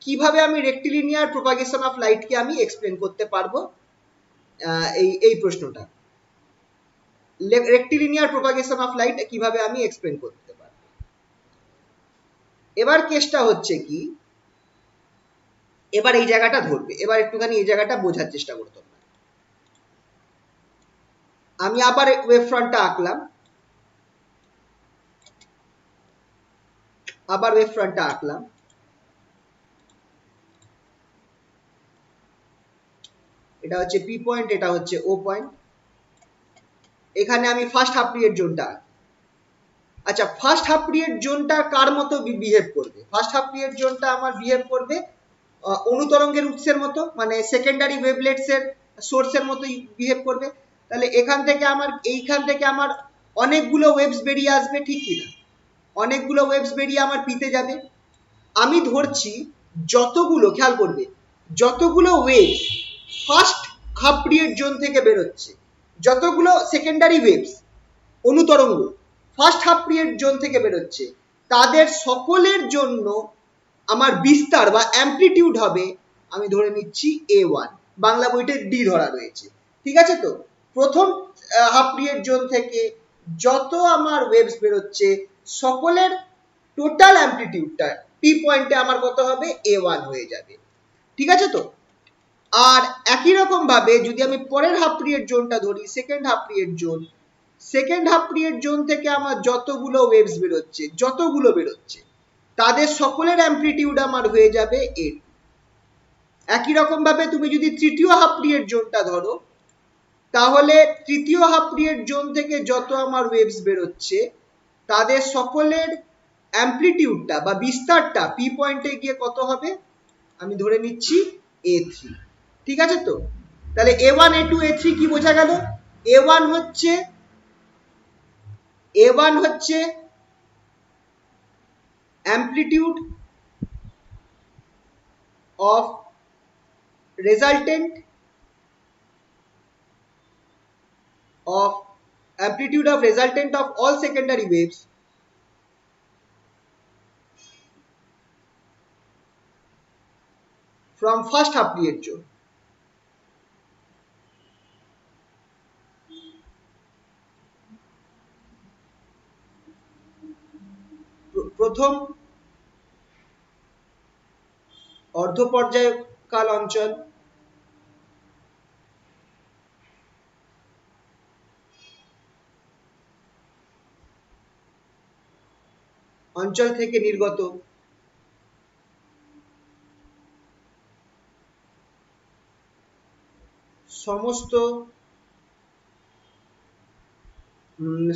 কিভাবে আমি রেক্টিলিনিয়ার প্রপাগেশন অফ লাইটকে আমি এক্সপ্লেন করতে পারবো, এই প্রশ্নটা, রেক্টিলিনিয়ার প্রপাগেশন অফ লাইট কিভাবে আমি এক্সপ্লেন করতে পারবো। এবার কেসটা হচ্ছে কি, এবার এই জায়গাটা ধরবে, এবার একটুখানি এই জায়গাটা বোঝার চেষ্টা করতে হবে। আমি আবার ওয়েভ ফ্রন্টটা আঁকলাম, আবার ওয়েভ ফ্রন্টটা আঁকলাম, এটা হচ্ছে পি পয়েন্ট, এটা হচ্ছে ও পয়েন্ট। এখানে আমি ফার্স্ট হাফ পিরিয়ড জোনটা, আচ্ছা ফার্স্ট হাফ পিরিয়ড জোনটা কার মতো বিহেভ করবে, ফার্স্ট হাফ পিরিয়ড জোনটা আমার বিহেভ করবে অনুতরঙ্গের উৎসের মতো, মানে সেকেন্ডারি ওয়েভলেটস এর সোর্সের মতোই বিহেভ করবে। তাহলে এখান থেকে আমার, এইখান থেকে আমার অনেকগুলো ওয়েভস বেরিয়ে আসবে, ঠিক কিনা, অনেকগুলো ওয়েভস বেরিয়ে আমার পিতে যাবে। আমি ধরছি যতগুলো, খেয়াল করবে, যতগুলো waves first half period zone থেকে বেরোচ্ছে, যতগুলো সেকেন্ডারি ওয়েভস অনুতরঙ্গ ফার্স্ট হাফ পিরিয়ড জোন থেকে বেরোচ্ছে, তাদের সকলের জন্য আমার বিস্তার বা অ্যামপ্লিটিউড হবে, আমি ধরে নিচ্ছি A1, বাংলা বইতে ডি ধরা রয়েছে। ঠিক আছে, তো প্রথম হাফ পিরিয়ড জোন থেকে যত আমার ওয়েভস বেরোচ্ছে সকলের টোটাল অ্যামপ্লিটিউডটা পি পয়েন্টে আমার কত হবে, A1 হয়ে যাবে। ঠিক আছে, তো আর একই রকম ভাবে যদি আমি পরের হাফ পিরিয়ড জোনটা ধরি, second half period zone, second half period zone থেকে আমার যতগুলো ওয়েভস বেরোচ্ছে, যতগুলো বেরোচ্ছে তাদের সকলের অ্যামপ্লিটিউড আমার হয়ে যাবে A2। একই রকম ভাবে তুমি যদি তৃতীয় হাফ পিরিয়ড জোনটা ধরো, তাহলে তৃতীয় হাফ পিরিয়ড জোন থেকে যত আমার ওয়েভস বেরোচ্ছে তাদের সকলের অ্যামপ্লিটিউডটা বা বিস্তারটা পি পয়েন্টে গিয়ে কত হবে, আমি ধরে নিচ্ছি A3। ঠিক আছে, তো তাহলে A1 A2 A3 কি বোঝা গেল, A1 হচ্ছে amplitude of resultant of amplitude of resultant of all secondary waves from first half period zone। প্রথম অর্ধ পর্যায়কাল অঞ্চল, অঞ্চল থেকে নির্গত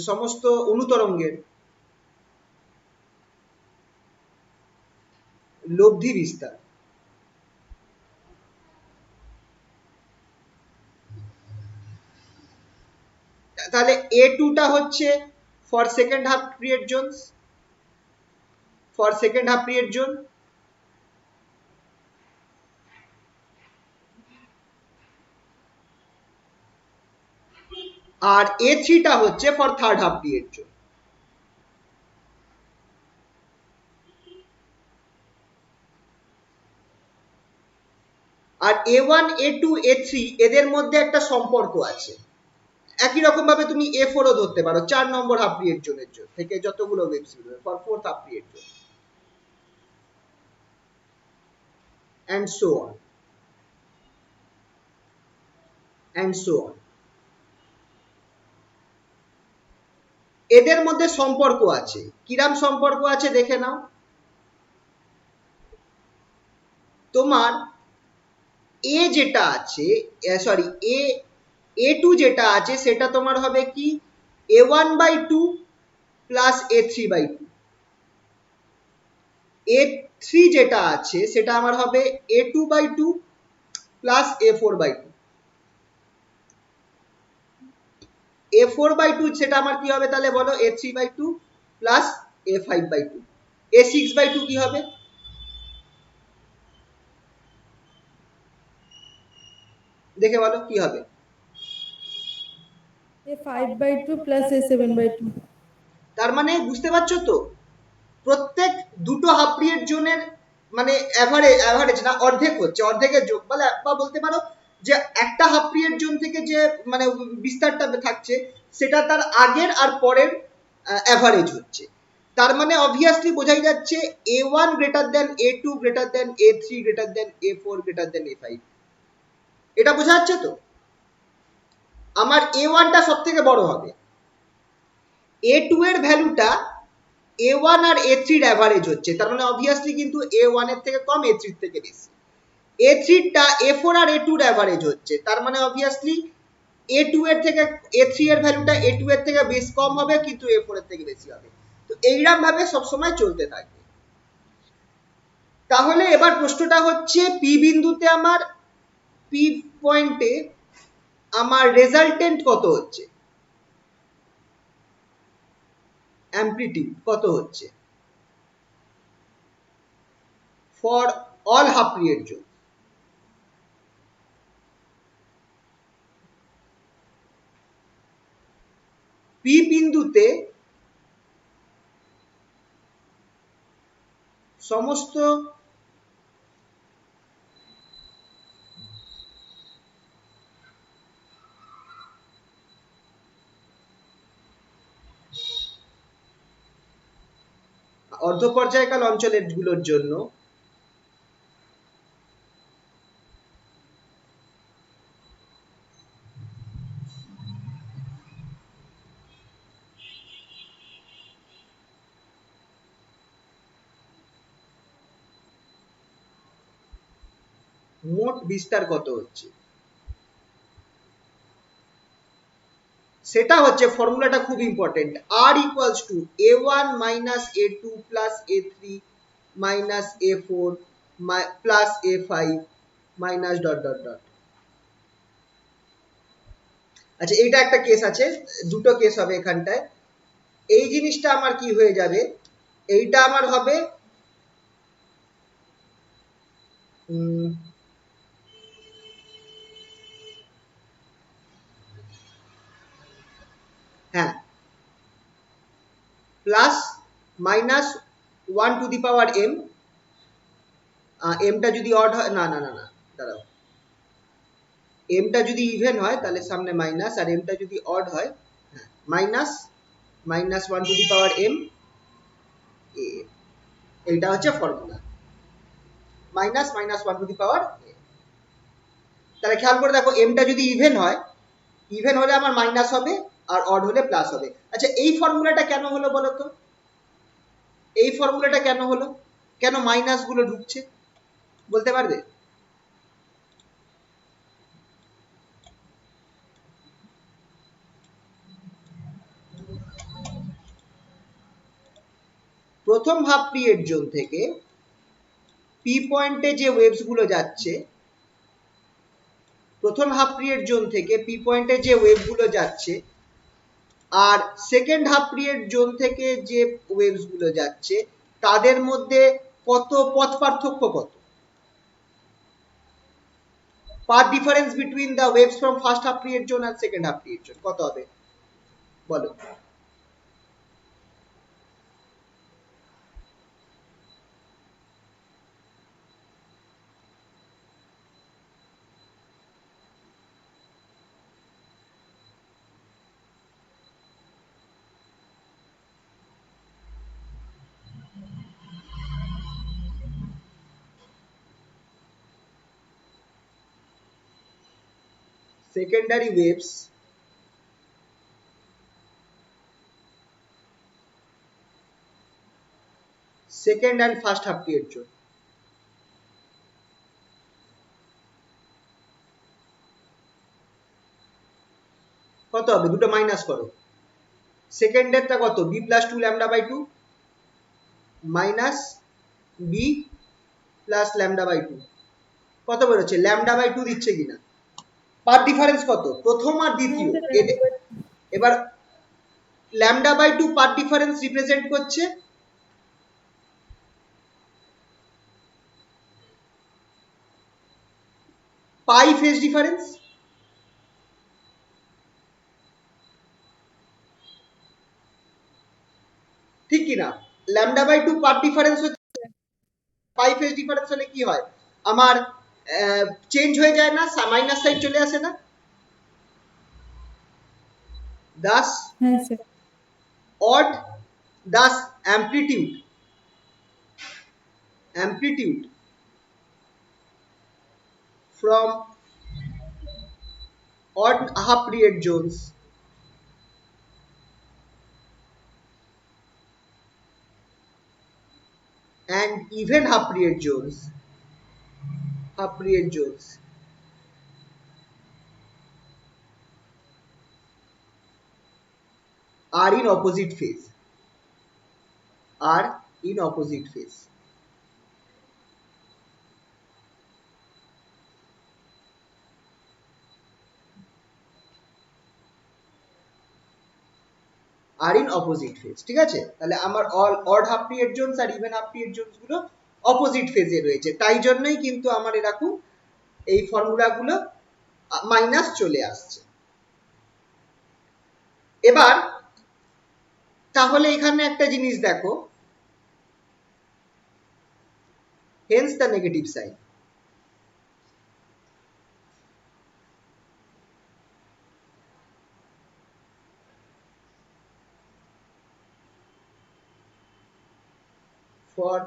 সমস্ত অনুতরঙ্গের লব্ধি বিস্তার, তাহলে A2 টা হচ্ছে for second half period zone, আর A3 টা হচ্ছে for third half period zone. আর A1 A2 A3 এদের মধ্যে একটা সম্পর্ক আছে। একই রকম ভাবে তুমি A4 ও ধরতে পারো 4 নম্বর হাফ পিরিয়ড জোনের জন্য থেকে যতগুলো ওয়েভস বেরোবে for fourth half period zone, and so on and so on। এদের মধ্যে সম্পর্ক আছে, কিরাম সম্পর্ক আছে দেখে নাও। তোমার এ যেটা আছে, সরি A2 যেটা আছে সেটা তোমার হবে কি A1/2 প্লাস A3/2। A3 যেটা আছে সেটা আমার হবে A2/2 প্লাস A4/2। A4/2 সেটা আমার কি হবে তাহলে বলো, A3/2 প্লাস A5/2। A6/2 কি হবে, দেখে বলো কি হবে? A5/2 plus A7/2। তার মানে বুঝতে পারছো তো, প্রত্যেক দুটো হাফ পিরিয়ড জোনের মানে অ্যাভারেজ না অর্ধেক হচ্ছে, অর্ধেকের যোগ, বলে বা বলতে পারো যে একটা হাফ পিরিয়ড জোন থেকে যে মানে বিস্তারটা থাকছে সেটা তার আগের আর পরের অ্যাভারেজ হচ্ছে। তার মানে অবভিয়াসলি বোঝাই যাচ্ছে A1 greater than A2 greater than A3 greater than A4 greater than A5। এটা বোঝা যাচ্ছে তো? আমার A1 টা সব থেকে বড় হবে, A2 এর ভ্যালুটা A1 আর A3 এর অ্যাভারেজ হচ্ছে, তার মানে অবভিয়াসলি কিন্তু A1 এর থেকে কম A3 এর থেকে বেশি। A3 টা A4 আর A2 এর অ্যাভারেজ হচ্ছে, তার মানে অবভিয়াসলি A2 এর থেকে A3 এর ভ্যালুটা A2 এর থেকে বেশ কম হবে কিন্তু A4 এর থেকে বেশি হবে। তো এইরকম ভাবে সবসময় চলতে থাকবে। তাহলে এবার প্রশ্নটা হচ্ছে P বিন্দুতে আমার P পয়েন্টে আমার রেজাল্টেন্ট কত হচ্ছে, অ্যামপ্লিটিউড কত হচ্ছে for all half period zone. P বিন্দুতে সমস্ত অর্ধপর্যায়কাল অঞ্চলের গুলোর জন্য মোট বিস্তার কত হচ্ছে, সেটা হচ্ছে ফর্মুলাটা খুব important, R equals to A1 minus A2 plus A3 minus A4 plus A5 minus dot dot dot. আচ্ছা এইটা একটা কেস আছে, দুটো কেস হবে এখানটায়। এই জিনিসটা আমার কি হয়ে যাবে, এইটা আমার হবে হ্যাঁ plus minus 1 two the power m, এমটা যদি অড হয়, না না না না দাঁড়াও, এমটা যদি ইভেন হয় তাহলে সামনে মাইনাস, আর এমটা যদি অড হয় minus minus 1 two the power m a, এইটা হচ্ছে formula, minus minus 1 two the power a। তাহলে খেয়াল করে দেখো এমটা যদি ইভেন হয়, ইভেন হলে আমার মাইনাস হবে আর অড হলে প্লাস হবে। আচ্ছা এই ফর্মুলাটা কেন হলো বলো তো, এই ফর্মুলাটা কেন হলো, কেন মাইনাস গুলো ঢুকছে বলতে পারবে? প্রথম হাফ পিরিয়ড জোন থেকে পি পয়েন্টে যে ওয়েভস গুলো যাচ্ছে, প্রথম হাফ পিরিয়ড জোন থেকে পি পয়েন্টে যে ওয়েভ গুলো যাচ্ছে আর সেকেন্ড হাফ পিরিয়ড জোন থেকে যে ওয়েভস গুলো যাচ্ছে তাদের মধ্যে কত পথ পার্থক্য কত? Path difference between the waves from first half period zone আর সেকেন্ড হাফ পিরিয়ড জোন কত হবে বলো? secondary waves second and first half period জন্য কত হবে? দুটো মাইনাস করো। সেকেন্ডেরটা কত? b plus 2 lambda by 2 minus b plus lambda by 2 কত বেরোচ্ছে? ল্যামডা বাই 2 দিচ্ছে কিনা? পার ডিফারেন্স কত প্রথম আর দ্বিতীয়? এবার lambda by 2 path difference represent করছে পাই ফেজ ডিফারেন্স। ঠিক কি না? ল্যামডা বাই 2 পার ডিফারেন্স হচ্ছে পাই ফেজ ডিফারেন্স হলে কি হয়? আমার চেঞ্জ হয়ে যায় না, মাইনাস সাইড চলে আসে না? thus হ্যাঁ sir. odd thus amplitude from odd half period zones and even half period zones are in opposite phase ঠিক আছে? তাহলে আমার অড হাফ পিরিয়ড জোনস আর ইভেন হাফ পিরিয়ড জোনস গুলো অপোজিট ফেজে রয়েছে, তাই জন্যই কিন্তু আমার এরকম এই ফর্মুলা গুলো মাইনাস চলে আসছে। এবার তাহলে এখানে একটা জিনিস দেখো, hence the negative sign. for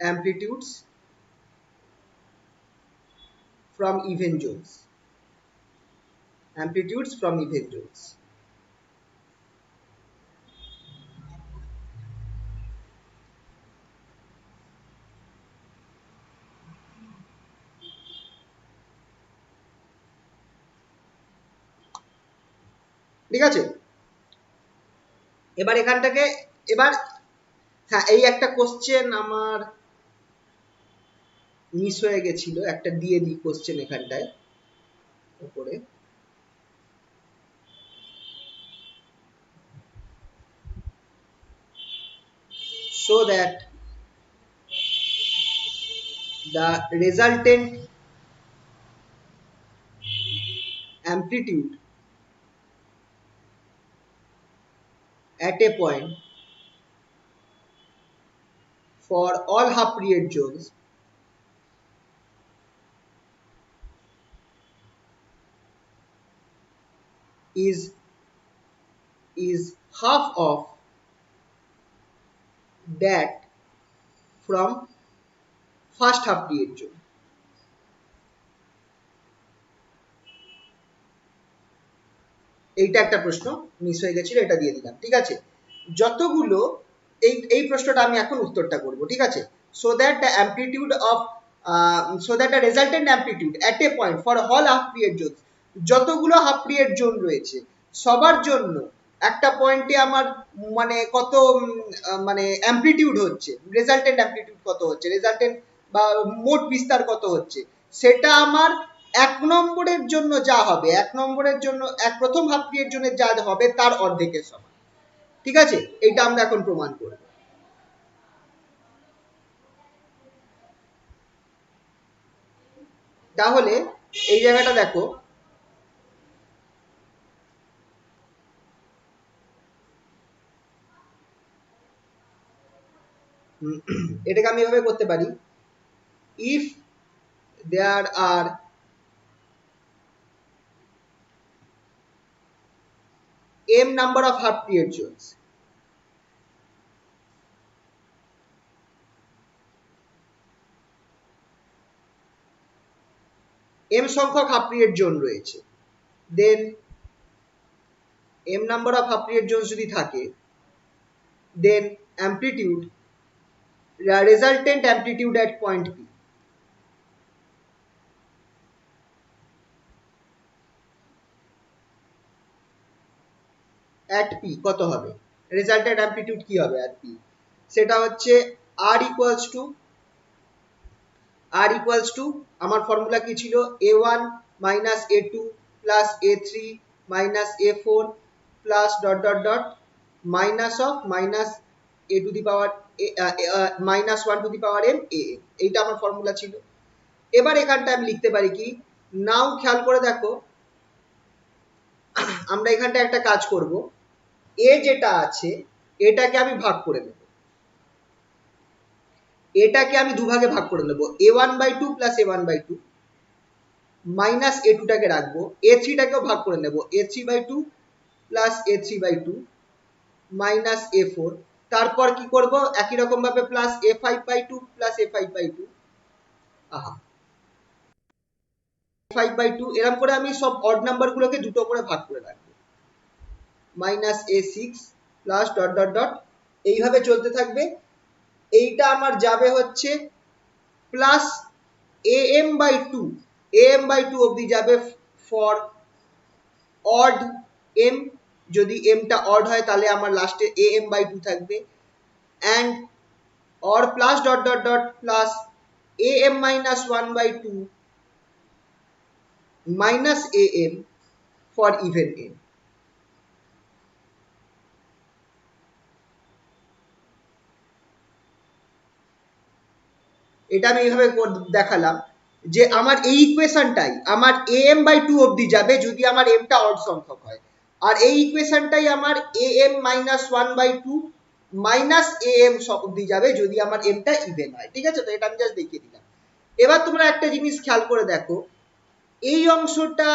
amplitudes from even zones ঠিক আছে? এবার এখানটাকে এবার হ্যাঁ, এই একটা কোশ্চেন আমার মিস হয়ে গেছিল, একটা দিয়ে দিই কোশ্চেন এখানটায় উপরে। so that the resultant amplitude at a point for all half period zones is half of that from first half period zone। এইটা একটা প্রশ্ন মিস হয়ে গেছিল, এটা দিয়ে দিলাম। ঠিক আছে, যতগুলো এই প্রশ্নটা আমি এখন উত্তরটা করব। ঠিক আছে, so that the amplitude of so that the resultant amplitude at a point for all half period zones, যতগুলো হাফ পিরিয়ড জোন রয়েছে সবার জন্য একটা পয়েন্টে আমার মানে কত মানে অ্যামপ্লিটিউড হচ্ছে, রেজাল্টেন্ট অ্যামপ্লিটিউড কত হচ্ছে, রেজাল্টেন্ট বা মোট বিস্তার কত হচ্ছে, সেটা আমার এক নম্বরের জন্য যা হবে, এক নম্বরের জন্য প্রথম হাফ পিরিয়ড জন্য যা হবে তার অর্ধেকের সমান। ঠিক আছে, এটা আমরা এখন প্রমাণ করব। তাহলে এই জায়গাটা দেখো, এটাকে আমি এভাবে করতে পারি, if there are m number of half period zones, m সংখ্যক হাফ পিরিয়ড জোন রয়েছে, then m number of half period zones যদি থাকে, দেন amplitude, resultant amplitude at point p, at p কত হবে, resultant amplitude কি হবে at p, সেটা হচ্ছে r equals to আমার ফর্মুলা কি ছিল, a1 minus a2 plus a3 minus a4 plus dot dot dot minus of minus a to the power minus 1 to the power m a m, এইটা আমার formula ছিল। এবার এখানটা আমি লিখতে পারি কি, নাও খেয়াল করে দেখো, আমরা এখানটা একটা কাজ করব, এ যেটা আছে এটাকে আমি ভাগ করে নেব, এটাকে আমি দুভাগে ভাগ করে নেব, a1/2 প্লাস a1/2 মাইনাস এ টুটাকে রাখবো, এ থ্রিটাকেও ভাগ করে নেব, a3/2 plus a3/2 minus a4, তারপর কি করব, একই রকম ভাবে প্লাস a5/2 প্লাস a5/2, আহা a5/2, এরকম করে আমি সব অড নাম্বার গুলোকে দুটো করে ভাগ করে রাখবো, minus a6 plus dot dot dot, এইভাবে চলতে থাকবে। এইটা আমার যাবে হচ্ছে প্লাস am/2, am/2 অবধি যাবে ফর অড m, যদি m টা অড হয় তাহলে আমার লাস্টে am/2 থাকবে, and or plus dot dot dot plus am minus 1/2 minus am for even m। এটা আমি এইভাবে দেখালাম যে আমার এই ইকুয়েশনটাই আমার am/2 অবধি যাবে যদি আমার m টা অড সংখ্যক হয়, আর এই ইকুয়েশনটাই আমার am minus 1/2 মাইনাস am অবধি যাবে যদি আমার m টা ইভেন হয়। ঠিক আছে, তো এটা আমি জাস্ট দেখিয়ে দিলাম। এবার তোমরা একটা জিনিস খেয়াল করে দেখো, এই অংশটা,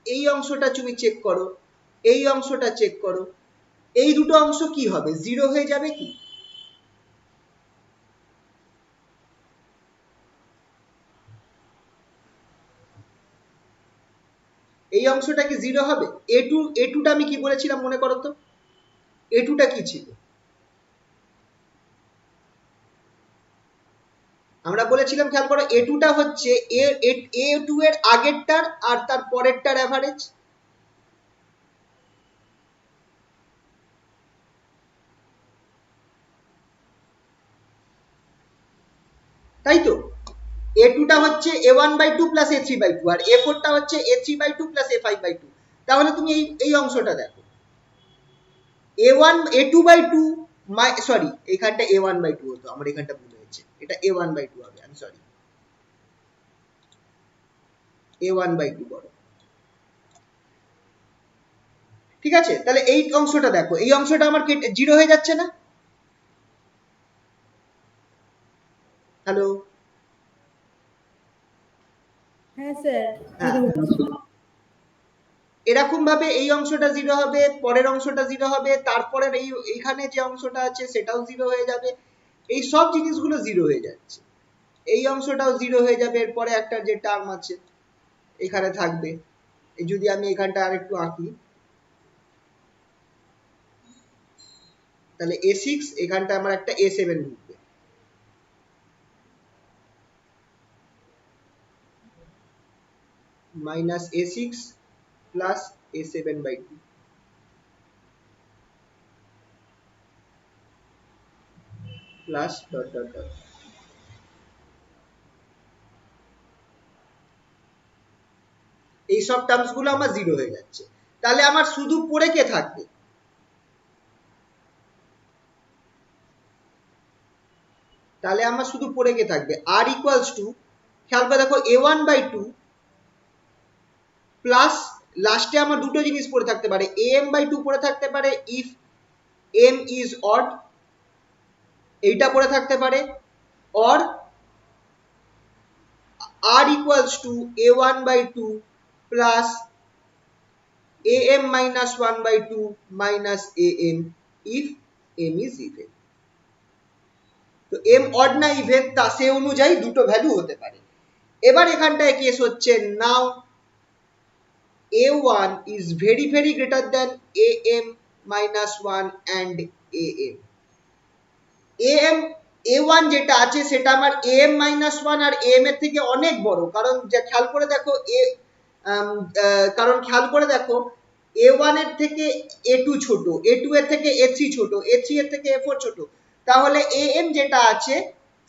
এই অংশটা তুমি চেক করো, এই অংশটা চেক করো, এই দুটো অংশ কি হবে, জিরো হয়ে যাবে কি, এই অংশটা কি জিরো হবে, এ টুটা আমি কি বলেছিলাম মনে করো তো, এ2টা কি ছিল, আমরা বলেছিলাম খেয়াল করো, এ2টা হচ্ছে এ2 এর আগেরটার আর তার পরেরটার অ্যাভারেজ, তাই তো, এ2টা হচ্ছে a1/2 প্লাস a3/2 আর a4টা হচ্ছে a3/2 প্লাস a5/2, তাহলে তুমি এই অংশটা দেখো, a2/2 সরি এখানটা a1/2 হতো, আমার এখানটা ভুল হয়েছে, এটা a1/2 হবে, আমি সরি, a1/2 করো। ঠিক আছে, তাহলে এই অংশটা দেখো, এই অংশটা আমার জিরো হয়ে যাচ্ছে না, হ্যালো, হ্যাঁ স্যার, হ্যাঁ, জিরো হচ্ছে। এরকম ভাবে এই অংশটা জিরো হবে, পরের অংশটা জিরো হবে, তারপরের এইখানে যে অংশটা আছে সেটাও জিরো হয়ে যাবে, এই সব জিনিসগুলো জিরো হয়ে যাচ্ছে, এই অংশটাও জিরো হয়ে যাবে, এরপরে একটা যে টার্ম আছে এখানে থাকবে, যদি আমি এখানটা আরেকটু আঁকি, তাহলে a6, এখানটা আমার একটা a7 ঢুকবে, minus a6 plus a7/2 plus dot dot dot, এই সব টার্মস গুলো আমার জিরো হয়ে যাচ্ছে। তাহলে আমার শুধু পড়ে কে থাকবে? তাহলে আমার শুধু পড়ে কে থাকবে? আর ইকুয়ালস টু, খেয়াল করে দেখো, a1/2 প্লাস লাস্টে আমার দুটো জিনিস পড়ে থাকতে পারে, am/2 পড়ে থাকতে পারে ইফ m is odd, এইটা পড়ে থাকতে পারে, or r equals to a1/2 plus am minus 1/2 minus am if m is even। তো m odd না even তা সে অনুযায়ী দুটো ভ্যালু হতে পারে। এবার এখানটায় কেস হচ্ছে নাও a1 is very very greater than am minus 1 and am a1 যেটা আছে সেটা আমার am minus 1 আর am এর থেকে অনেক বড়, কারণ খেয়াল করে দেখো কারণ খেয়াল করে দেখো a1 এর থেকে a2 ছোট, a2 এর থেকে a3 ছোট, a3 এর থেকে a4 ছোট, তাহলে am যেটা আছে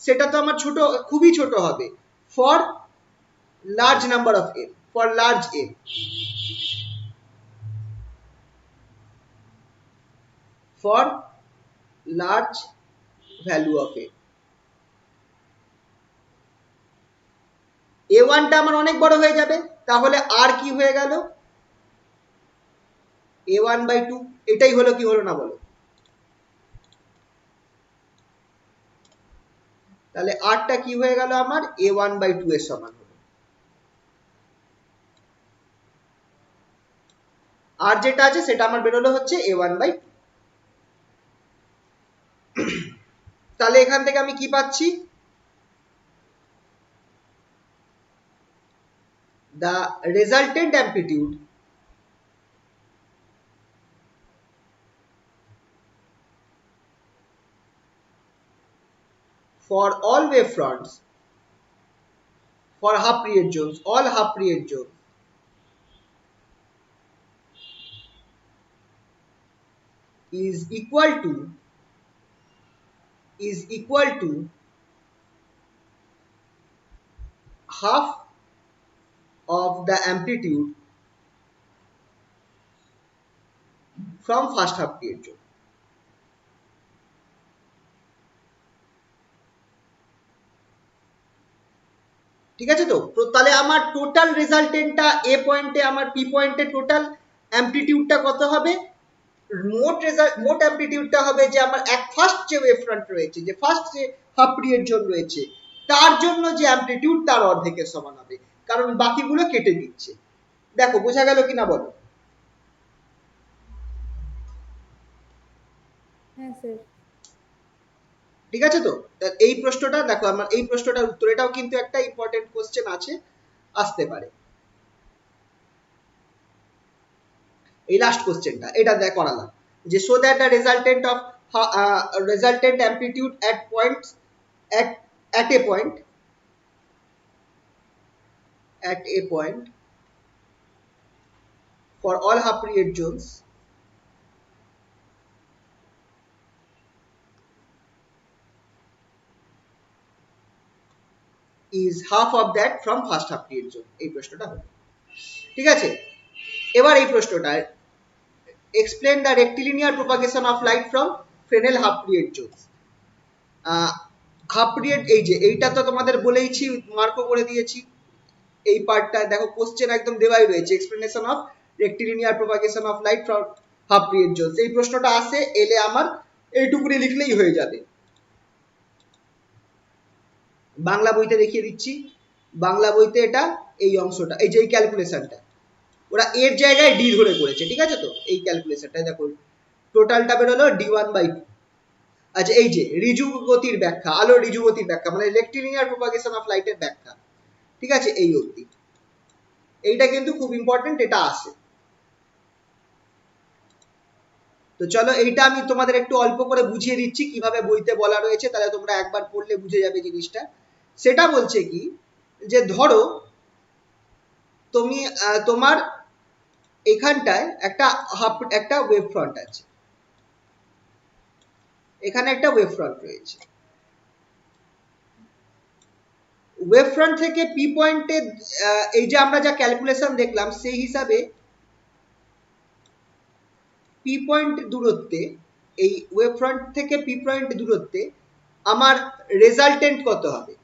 সেটা তো আমার ছোট, খুবই ছোট হবে for large number of m, for large m, for large value of m। a1 টা আমার অনেক বড় হয়ে যাবে, তাহলে আর কি হয়ে গেল? a1/2। এটাই হলো কি হলো না বলো? তাহলে আর টা কি হয়ে গেল আমার? a1/2 এর সমান হলো। আর যেটা আছে সেটা আমার বেরোলো হচ্ছে a1/2। তাহলে এখান থেকে আমি কি পাচ্ছি? The resultant amplitude for all wavefronts, for half period zones, all half period zones, is equal to half of the amplitude from first half period zone। ঠিক আছে তো? তাহলে আমার টোটাল রেজাল্টেন্টটা এ পয়েন্টে, আমার পি পয়েন্টে টোটাল অ্যামপ্লিটিউডটা কত হবে? মোট অ্যামপ্লিটিউডটা হবে যে আমার ফার্স্ট যে ওয়েভ ফ্রন্ট রয়েছে, যে ফার্স্ট যে হাফ পিরিয়ড জোন রয়েছে, তার জন্য যে অ্যামপ্লিটিউড তার অর্ধেকের সমান হবে, কারণ বাকিগুলো কেটে দিচ্ছে। দেখো বোঝা গেল কিনা বলো? হ্যাঁ স্যার। ঠিক আছে তো? এই প্রশ্নটা দেখো, আমার এই প্রশ্নটার উত্তর, এটাও কিন্তু একটা ইম্পর্টেন্ট কোশ্চেন আছে, আসতে পারে। এই লাস্ট কোশ্চেনটা, এটা দেখ করালাম যে so that the resultant amplitude at points at a point for all half period zones is half of that from first half period zone। এই প্রশ্নটা হবে। ঠিক আছে, এবার এই প্রশ্নটা, explain the rectilinear propagation of light from Fresnel half period zones। Half period, এই যে এইটা তো তোমাদের বলেইছি, মার্কও করে দিয়েছি। এই পার্টটা দেখো কোশ্চেন একদম দেওয়াই রয়েছে, explanation of rectilinear propagation of light from half period Jones. এই প্রশ্নটা আসে, এলে আমার এইটুকুনি লিখলেই হয়ে যাবে। বাংলা বইতে দেখিয়ে দিচ্ছি, বাংলা বইতে এটা এই অংশটা, এই যে এই ক্যালকুলেশনটা ওরা এর জায়গায় ডি ধরে করেছে। ঠিক আছে তো? এই ক্যালকুলেশনটা দেখো, টোটালটা বেরোলো d1/2। আচ্ছা, এই যে ঋজু গতির ব্যাখ্যা, আলোর ঋজু গতির ব্যাখ্যা, মানে রেক্টিলিনিয়ার প্রপাগেশন অফ লাইটের ব্যাখ্যা। ঠিক আছে, এই অবধি। এইটা কিন্তু খুব ইম্পর্টেন্ট, এটা আসে। তো চলো, এইটা আমি তোমাদের একটু অল্প করে বুঝিয়ে দিচ্ছি কিভাবে বইতে বলা রয়েছে, তাহলে তোমরা একবার পড়লে বুঝে যাবে জিনিসটা। সেটা বলছে কি, যে ধরো তুমি তোমার এখানটায় একটা ওয়েভ ফ্রন্ট আছে, এখানে একটা ওয়েভ ফ্রন্ট রয়েছে, ওয়েভ ফ্রন্ট থেকে পি পয়েন্টে এই যে আমরা যা ক্যালকুলেশন দেখলাম সেই হিসাবে পি পয়েন্ট দূরত্বে, এই ওয়েভ ফ্রন্ট থেকে পি পয়েন্ট দূরত্বে আমার রেজাল্টেন্ট কত হবে?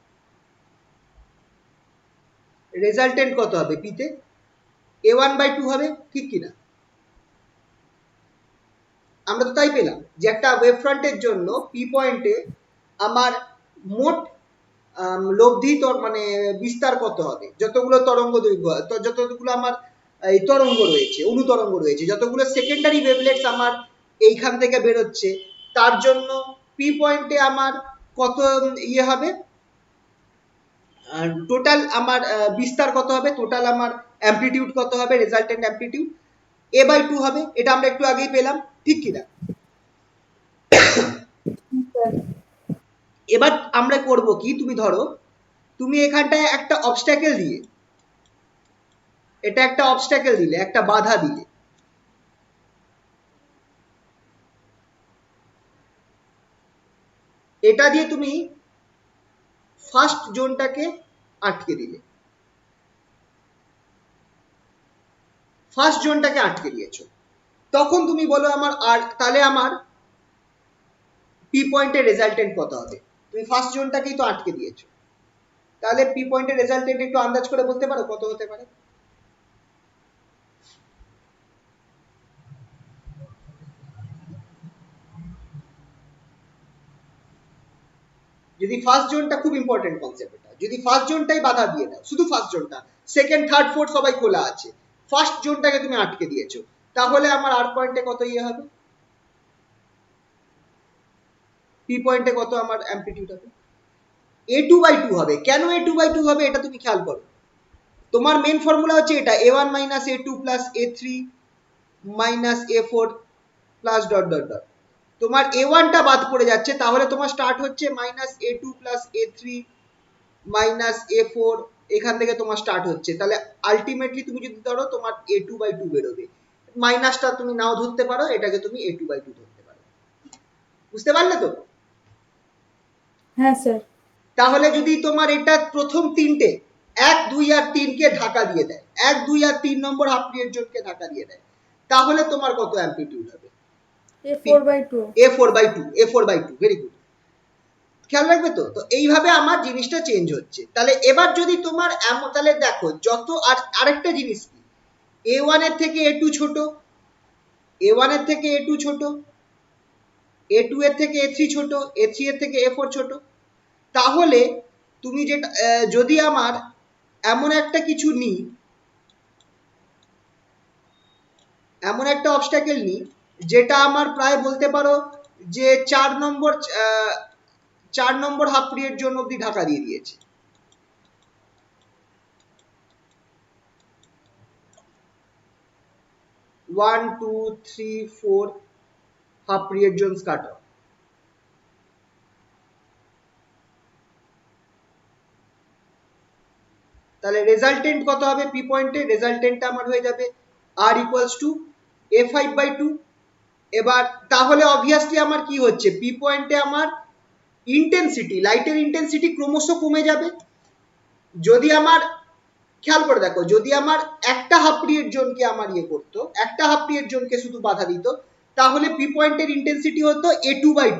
রেজাল্টেন্ট কত হবে পিতে? a1/2 হবে, ঠিক কিনা? আমরা তো তাই পেলাম যে একটা ওয়েভ ফ্রন্টের জন্য পি পয়েন্টে আমার মোট লব্ধি মানে বিস্তার কত হবে, যতগুলো তরঙ্গ দৈর্ঘ্য, যতগুলো আমার এই তরঙ্গ রয়েছে, অনুতরঙ্গ রয়েছে, যতগুলো সেকেন্ডারি ওয়েভলেটস আমার এইখান থেকে বেরোচ্ছে, তার জন্য পি পয়েন্টে আমার কত ইয়ে হবে, টোটাল আমার বিস্তার কত হবে, টোটাল আমার অ্যামপ্লিটিউড কত হবে, রেজাল্টেন্ট অ্যামপ্লিটিউড a/2 হবে। এটা আমরা একটু আগেই পেলাম, ঠিক কিনা? এবার আমরা করব কি, তুমি ধরো তুমি এখানটায় একটা অবস্ট্যাকেল দিয়ে, এটা একটা অবস্ট্যাকেল দিলে, একটা বাধা দিলে, এটা দিয়ে তুমি ফার্স্ট জোনটাকে আটকে দিলে, ফার্স্ট জোনটাকে আটকে দিয়েছো, তখন তুমি বলো আমার আর তাহলে আমার পি পয়েন্টের রেজাল্টেন্ট কত হবে? তুমি ফার্স্ট জোনটাকেই তো আটকে দিয়েছো, তাহলে পি পয়েন্টের রেজাল্টেন্ট একটু আন্দাজ করে বলতে পারো কত হতে পারে? যদি ফার্স্ট জোনটা, খুব ইম্পর্টেন্ট কনসেপ্ট এটা, যদি ফার্স্ট জোনটাই বাধা দিয়ে দাও, শুধু ফার্স্ট জোনটা, সেকেন্ড থার্ড ফোর্থ সবাই খোলা আছে, ফার্স্ট জোনটাকে তুমি আটকে দিয়েছো, তাহলে আমার আর পয়েন্টে কত ইয়ে হবে, পি পয়েন্টে কত আমার অ্যামপ্লিটিউড হবে? a2/2 হবে। কেন a2/2 হবে এটা তুমি খেয়াল করো, তোমার মেন ফর্মুলা হচ্ছে এটা, a1 - a2 + a3 - a4 plus dot dot dot, তোমার a1 টা বাদ পড়ে যাচ্ছে, তাহলে তোমার স্টার্ট হচ্ছে -a2 + a3 - a4, এখান থেকে তোমার স্টার্ট হচ্ছে, তাহলে আলটিমেটলি তুমি যদি ধরো তোমার a2/2 বেরোবে, মাইনাসটা তুমি নাও ধরতে পারো, এটাকে তুমি a2/2 ধরতে পারো। বুঝতে পারলে তো? হ্যাঁ স্যার। তাহলে যদি তোমার এটা প্রথম তিনটে 1, 2 আর 3 কে ঢাকা দিয়ে দেয়, 1, 2 আর 3 নম্বর হাফ পিরিয়ড জোনকে ঢাকা দিয়ে দেয়, তাহলে তোমার কত অ্যামপ্লিটিউড হবে? a4/2। a4/2, ভেরি গুড, খেয়াল রাখবে তো। তো এইভাবে আমার জিনিসটা চেঞ্জ হচ্ছে। তাহলে এবার যদি তোমার এমন, তাহলে দেখো যত, আর আরেকটা জিনিস কি, a1 এর থেকে a2 ছোট, a1 এর থেকে a2 ছোট, a2 এর থেকে a3 ছোট, a3 এর থেকে a4 ছোট, তাহলে তুমি যেটা যদি আমার এমন একটা কিছু নিই, এমন একটা অবস্ট্যাকেল নিই যেটা আমার প্রায় বলতে পারো যে 4 নম্বর হাফ পিরিয়ড জোন অবধি ঢাকা দিয়ে দিয়েছে, 1, 2, 3, 4 half period Jones cut off. তাহলে রেজাল্টেন্ট কত হবে পি পয়েন্টে? রেজাল্টেন্টটা আমার হয়ে যাবে r = a5/2। এবার তাহলে অবভিয়াসলি আমার কি হচ্ছে, পি পয়েন্টে আমার ইন্টেন্সিটি, লাইটের ইন্টেন্সিটি ক্রমশ কমে যাবে। যদি আমার, খেয়াল করে দেখো, যদি আমার একটা হাফ পিরিয়ড জোনকে আমার ইয়ে করতো, একটা হাফ পিরিয়ড জোনকে শুধু বাধা দিত, তাহলে পি পয়েন্টের ইন্টেন্সিটি হতো a2/2।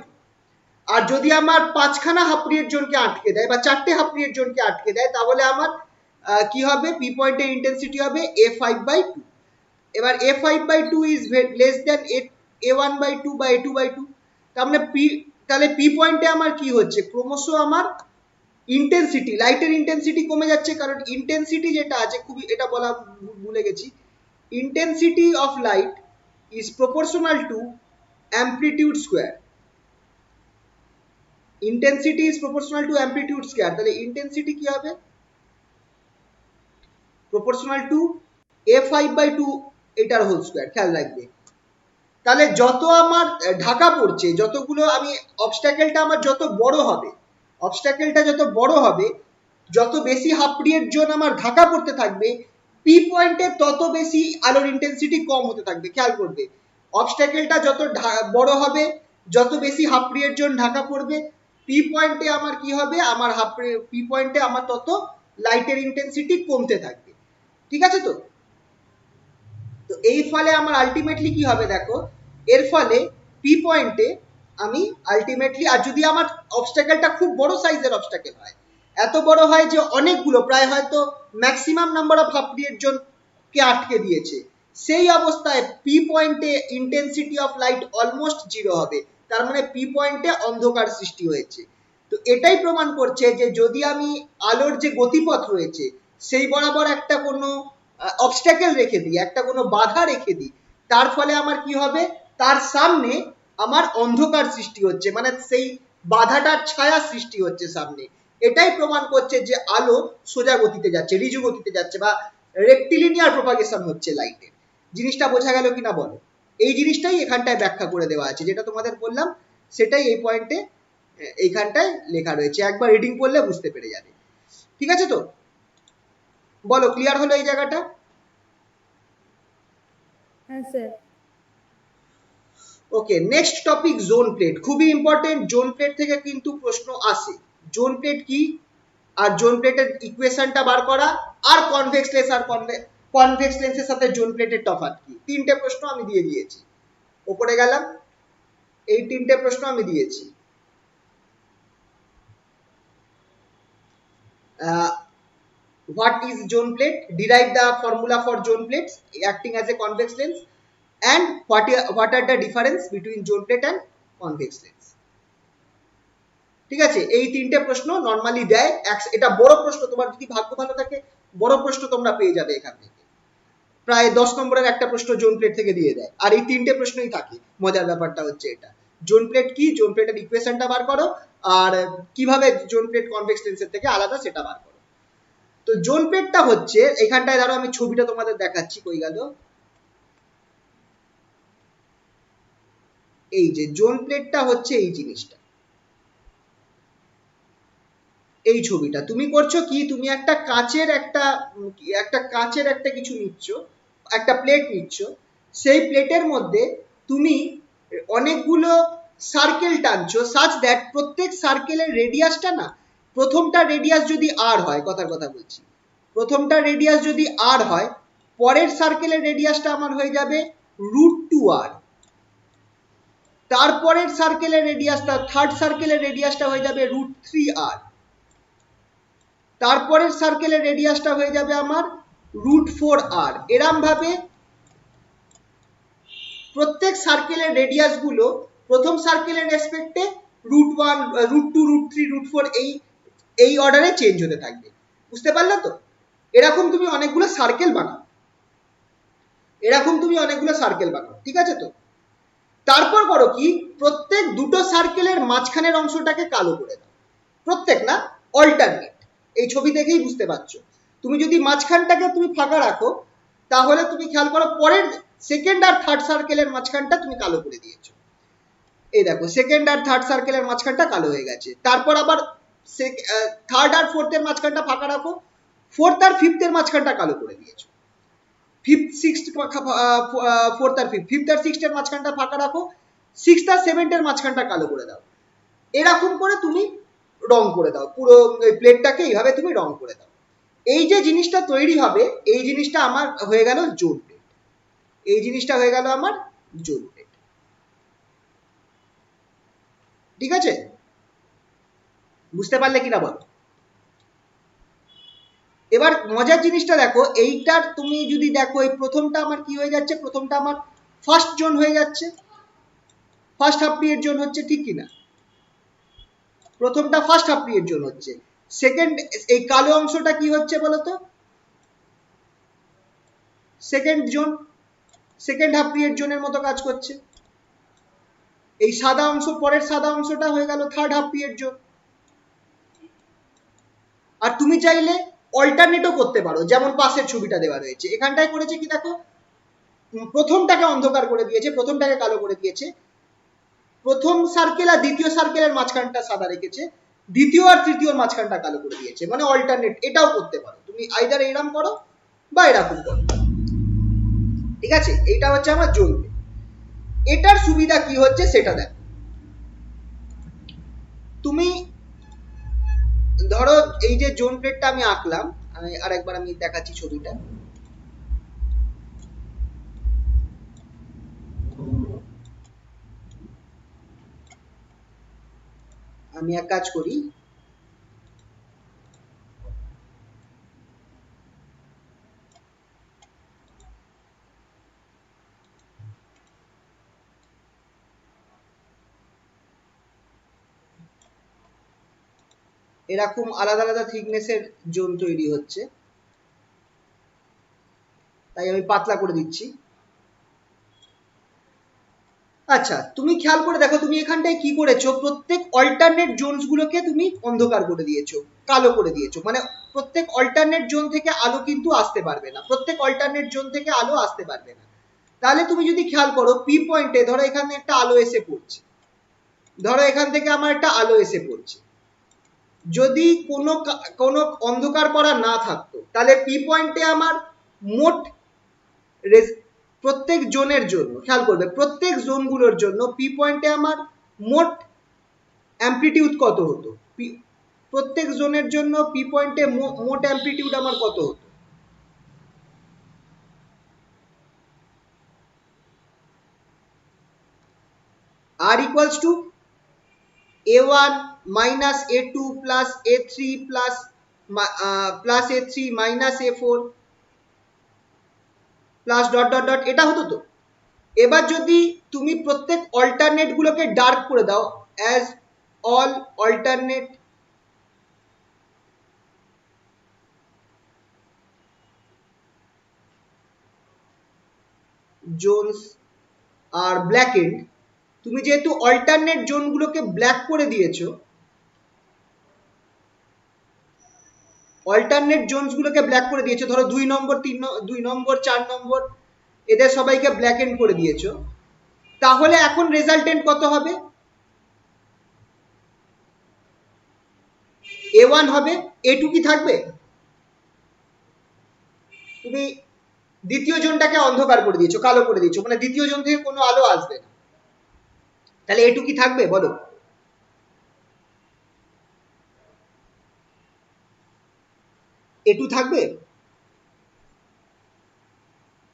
আর যদি আমার 5খানা হাফ পিরিয়ড জোনকে আটকে দেয় বা 4টে হাফ পিরিয়ড জোনকে আটকে দেয়, তাহলে আমার কি হবে, পি পয়েন্টের ইন্টেন্সিটি হবে a5/2। এবার a5/2 is less than a1/2 বা a2/2, তার মানে তাহলে পি পয়েন্টে আমার কি হচ্ছে, ক্রমশ আমার ইন্টেন্সিটি, লাইটের ইন্টেন্সিটি কমে যাচ্ছে, কারণ ইন্টেন্সিটি যেটা আছে, খুবই এটা বলা ভুলে গেছি, intensity of light is proportional to amplitude square, intensity is proportional to amplitude square. তাহলে ইন্টেন্সিটি কি হবে, প্রপোর্শনাল টু a5/2 এটার হোল স্কোয়ার, খেয়াল রাখবে। তাহলে যত আমার ঢাকা পড়ছে, যতগুলো আমি অবস্ট্যাকেলটা আমার যত বড় হবে, অবস্ট্যাকেলটা যত বড় হবে, যত বেশি হাফ পিরিয়ড জোন আমার ঢাকা পড়তে থাকবে, পি পয়েন্টে তত বেশি আলোর ইন্টেন্সিটি কম হতে থাকবে। খেয়াল করবে, অবস্ট্যাকেলটা যত বড় হবে, যত বেশি হাফ পিরিয়ড জোন ঢাকা পড়বে, পি পয়েন্টে আমার কি হবে, আমার পি পয়েন্টে আমার তত লাইটের ইন্টেন্সিটি কমতে থাকবে। ঠিক আছে তো? তো এই ফলে আমার আলটিমেটলি কি হবে দেখো, এর ফলে পি পয়েন্টে আমি আলটিমেটলি, আর যদি আমার অবস্টাকেলটা খুব বড় সাইজের অবস্টাকেল হয়, এত বড় হয় যে অনেকগুলো, প্রায় হয়তো ম্যাক্সিমাম নাম্বার অফ হাফ জনকে আটকে দিয়েছে, সেই অবস্থায় পি পয়েন্টে intensity of light almost zero হবে, তার মানে পি পয়েন্টে অন্ধকার সৃষ্টি হয়েছে। তো এটাই প্রমাণ করছে যে যদি আমি আলোর যে গতিপথ রয়েছে সেই বরাবর একটা কোনো অবস্টাকেল রেখে দিই, একটা কোনো বাধা রেখে দিই, তার ফলে আমার কি হবে, তার সামনে আমার অন্ধকার সৃষ্টি হচ্ছে, মানে সেই বাধাটার ছায়া সৃষ্টি হচ্ছে সামনে। এটাই প্রমাণ করছে যে আলো সোজা গতিতে যাচ্ছে, ঋজু গতিতে যাচ্ছে, বা রেক্টিলিনিয়ার প্রপাগেশন হচ্ছে লাইটের। জিনিসটা বোঝা গেল কিনা বলো? এই জিনিসটাই এখানটায় ব্যাখ্যা করে দেওয়া আছে, যেটা তোমাদের বললাম সেটাই এই পয়েন্টে এইখানটায় লেখা রয়েছে, একবার রিডিং করলে বুঝতে পেরে যাবে। ঠিক আছে তো? বলো, ক্লিয়ার হলো এই জায়গাটা? হ্যাঁ স্যার। ওকে, নেক্সট টপিক জোন প্লেট, খুবই ইম্পর্টেন্ট। জোন প্লেট থেকে কিন্তু প্রশ্ন আসে, জোন প্লেট কি, আর জোন প্লেটের ইকুয়েশনটা বার করা, আর কনভেক্স লেন্স আর কনভেক্স লেন্সের সাথে জোন প্লেটের তফাৎ কি, তিনটে প্রশ্ন আমি দিয়ে দিয়েছি। ওপরে গেলাম, এই তিনটে প্রশ্ন আমি দিয়েছি। What is zone plate? Derive the formula for zone plates acting as a convex lens, and what are the difference between zone plate and convex lens? ঠিক আছে, এই তিনটে প্রশ্ন নরমালি দেয়, এটা বড় প্রশ্ন, তোমার যদি ভাগ্য ভালো থাকে বড় প্রশ্ন তোমরা পেয়ে যাবে এখান থেকে, প্রায় 10 নম্বরের একটা প্রশ্ন জোন প্লেট থেকে দিয়ে দেয়, আর এই তিনটে প্রশ্নই থাকে। মজার ব্যাপারটা হচ্ছে এটা, জোন প্লেট কি, জোন প্লেটের ইকুয়েশনটা বার করো, আর কিভাবে জোন প্লেট কনভেক্স লেন্সের থেকে আলাদা সেটা বার করো। তো জোন প্লেটটা হচ্ছে, এখানটায় ধরো আমি ছবিটা তোমাদের দেখাচ্ছি, কই গেল, এই যে জোন প্লেটটা হচ্ছে এই জিনিসটা, এই ছবিটা। তুমি করছো কি, তুমি একটা কাচের একটা কিছু নিচ্ছ, একটা প্লেট নিচ্ছ, সেই প্লেটের মধ্যে তুমি অনেকগুলো সার্কেল টানছো, সাচ দ্যাট প্রত্যেক সার্কেলের রেডিয়াসটা না, প্রথমটা রেডিয়াস যদি আর হয়, কথার কথা বলছি, প্রথমটা রেডিয়াস যদি আর হয়, পরের সার্কেলের রেডিয়াসটা আমার হয়ে যাবে √2r, তারপরের সার্কেলের রেডিয়াসটা, থার্ড সার্কেলের রেডিয়াসটা হয়ে যাবে √3r, তারপরের সার্কেলের রেডিয়াসটা হয়ে যাবে আমার √4r। এরম ভাবে প্রত্যেক সার্কেলের রেডিয়াস গুলো প্রথম সার্কেলের রেসপেক্টে √1, √2, √3, √4 এই অর্ডারে চেঞ্জ হতে থাকবে। বুঝতে পারলে তো? এরকম তুমি অনেকগুলো সার্কেল বানাও, ঠিক আছে তো? তারপর করো কি, প্রত্যেক দুটো সার্কেলের মাঝখানের অংশটাকে কালো করে দাও, প্রত্যেক না, অল্টারনেট। এই ছবি দেখেই বুঝতে পারছো, তুমি যদি মাঝখানটাকে তুমি ফাঁকা রাখো, তাহলে তুমি খেয়াল করো পরের সেকেন্ড আর থার্ড সার্কেলের মাঝখানটা তুমি কালো করে দিয়েছো। এই দেখো, সেকেন্ড আর থার্ড সার্কেলের মাঝখানটা কালো হয়ে গেছে। তারপর আবার থার্ড আর ফোর্থের মাঝখানটা ফাঁকা রাখো, ফোর্থ আর ফিফথের মাঝখানটা কালো করে দিয়েছো। ফোর্থ আর ফিফথ আর সিক্সথের মাঝখানটা ফাঁকা রাখো, সিক্সথ আর সেভেন্থের মাঝখানটা কালো করে দাও। এরকম করে তুমি রং করে দাও, পুরো প্লেটটাকে এইভাবে তুমি রং করে দাও। এই যে জিনিসটা তৈরি হবে, এই জিনিসটা আমার হয়ে গেল জোন প্লেট, এই জিনিসটা হয়ে গেল আমার জোন প্লেট। ঠিক আছে, বুঝতে পারলে কিনা বলো? এবার মজার জিনিসটা দেখো, এইটার তুমি যদি দেখো, এই প্রথমটা আমার কি হয়ে যাচ্ছে, প্রথমটা আমার ফার্স্ট জোন হয়ে যাচ্ছে, ফার্স্ট হাফ পিরিয়ড জোন হচ্ছে, ঠিক কিনা? প্রথমটা ফার্স্ট হাফ পিরিয়ড জোন হচ্ছে, সেকেন্ড, এই কালো অংশটা কি হচ্ছে বলতো, second zone, second half period জোনের মতো কাজ করছে। এই সাদা অংশ, পরের সাদা অংশটা হয়ে গেল থার্ড হাফ পিরিয়ড জোন। আর তুমি চাইলে অল্টারনেটও করতে পারো, যেমন পাশের ছবিটা দেওয়া রয়েছে, এখানটায় করেছে কি দেখো, প্রথমটাকে অন্ধকার করে দিয়েছে, প্রথমটাকে কালো করে দিয়েছে, প্রথম সার্কেল আর দ্বিতীয় সার্কেলের মাঝখানটা সাদা রেখেছে, দ্বিতীয় আর তৃতীয় মাঝখানটা কালো করে দিয়েছে, মানে অল্টারনেট। এটাও করতে পারো তুমি, আইদার এরকম করো বা এরকম করো। ঠিক আছে, এটা হচ্ছে আমার জোন প্লেট। এটার সুবিধা কি হচ্ছে সেটা দেখো। তুমি ধরো এই যে জোন প্লেটটা আমি আঁকলাম, আরেকবার আমি দেখাচ্ছি ছবিটা। আমি এক কাজ করি, এরকম আলাদা আলাদা থিকনেসের জোন তৈরি হচ্ছে, তাই আমি পাতলা করে দিচ্ছি। আচ্ছা, তুমি খেয়াল করে দেখো, তুমি এখানটায় কি করেছো, প্রত্যেক অল্টারনেট জোনস গুলোকে তুমি অন্ধকার করে দিয়েছো, কালো করে দিয়েছো। মানে প্রত্যেক অল্টারনেট জোন থেকে আলো কিন্তু আসতে পারবে না, প্রত্যেক অল্টারনেট জোন থেকে আলো আসতে পারবে না। তাহলে তুমি যদি খেয়াল করো, পি পয়েন্টে ধরো এখানে একটা আলো এসে পড়ছে, ধরো এখান থেকে আমার একটা আলো এসে পড়ছে, যদি কোনো কোনো অন্ধকার করা না থাকতো, তাহলে পি পয়েন্টে আমার মোট প্রত্যেক জোনের জন্য, খেয়াল করবে প্রত্যেক জোনগুলোর জন্য পি পয়েন্টে আমার মোট অ্যামপ্লিটিউড কত হতো, প্রত্যেক জোনের জন্য পি পয়েন্টে মোট অ্যামপ্লিটিউড আমার কত হতো? আর equals to a1 minus a2 plus a3 plus a3 minus a4 plus dot dot dot, এটা হতো তো। এবার যদি তুমি প্রত্যেক অল্টারনেট গুলোকে ডার্ক করে দাও, অ্যাজ অল অল্টারনেট জোনস আর ব্ল্যাকেন্ড, তুমি যেহেতু অল্টারনেট জোনগুলোকে ব্ল্যাক করে দিয়েছো, অল্টারনেট জোনসগুলোকে ব্ল্যাক করে দিয়েছো, ধরো 2 নম্বর 2 নম্বর 4 নম্বর এদের সবাইকে ব্ল্যাক এন্ড করে দিয়েছো, তাহলে এখন রেজাল্টেন্ট কত হবে? a1 হবে, a2 কি থাকবে? তুমি দ্বিতীয় জোনটাকে অন্ধকার করে দিয়েছো, কালো করে দিয়েছো, মানে দ্বিতীয় জোন থেকে কোনো আলো আসবে না, তাহলে a2 কি থাকবে বলো? a2 থাকবে?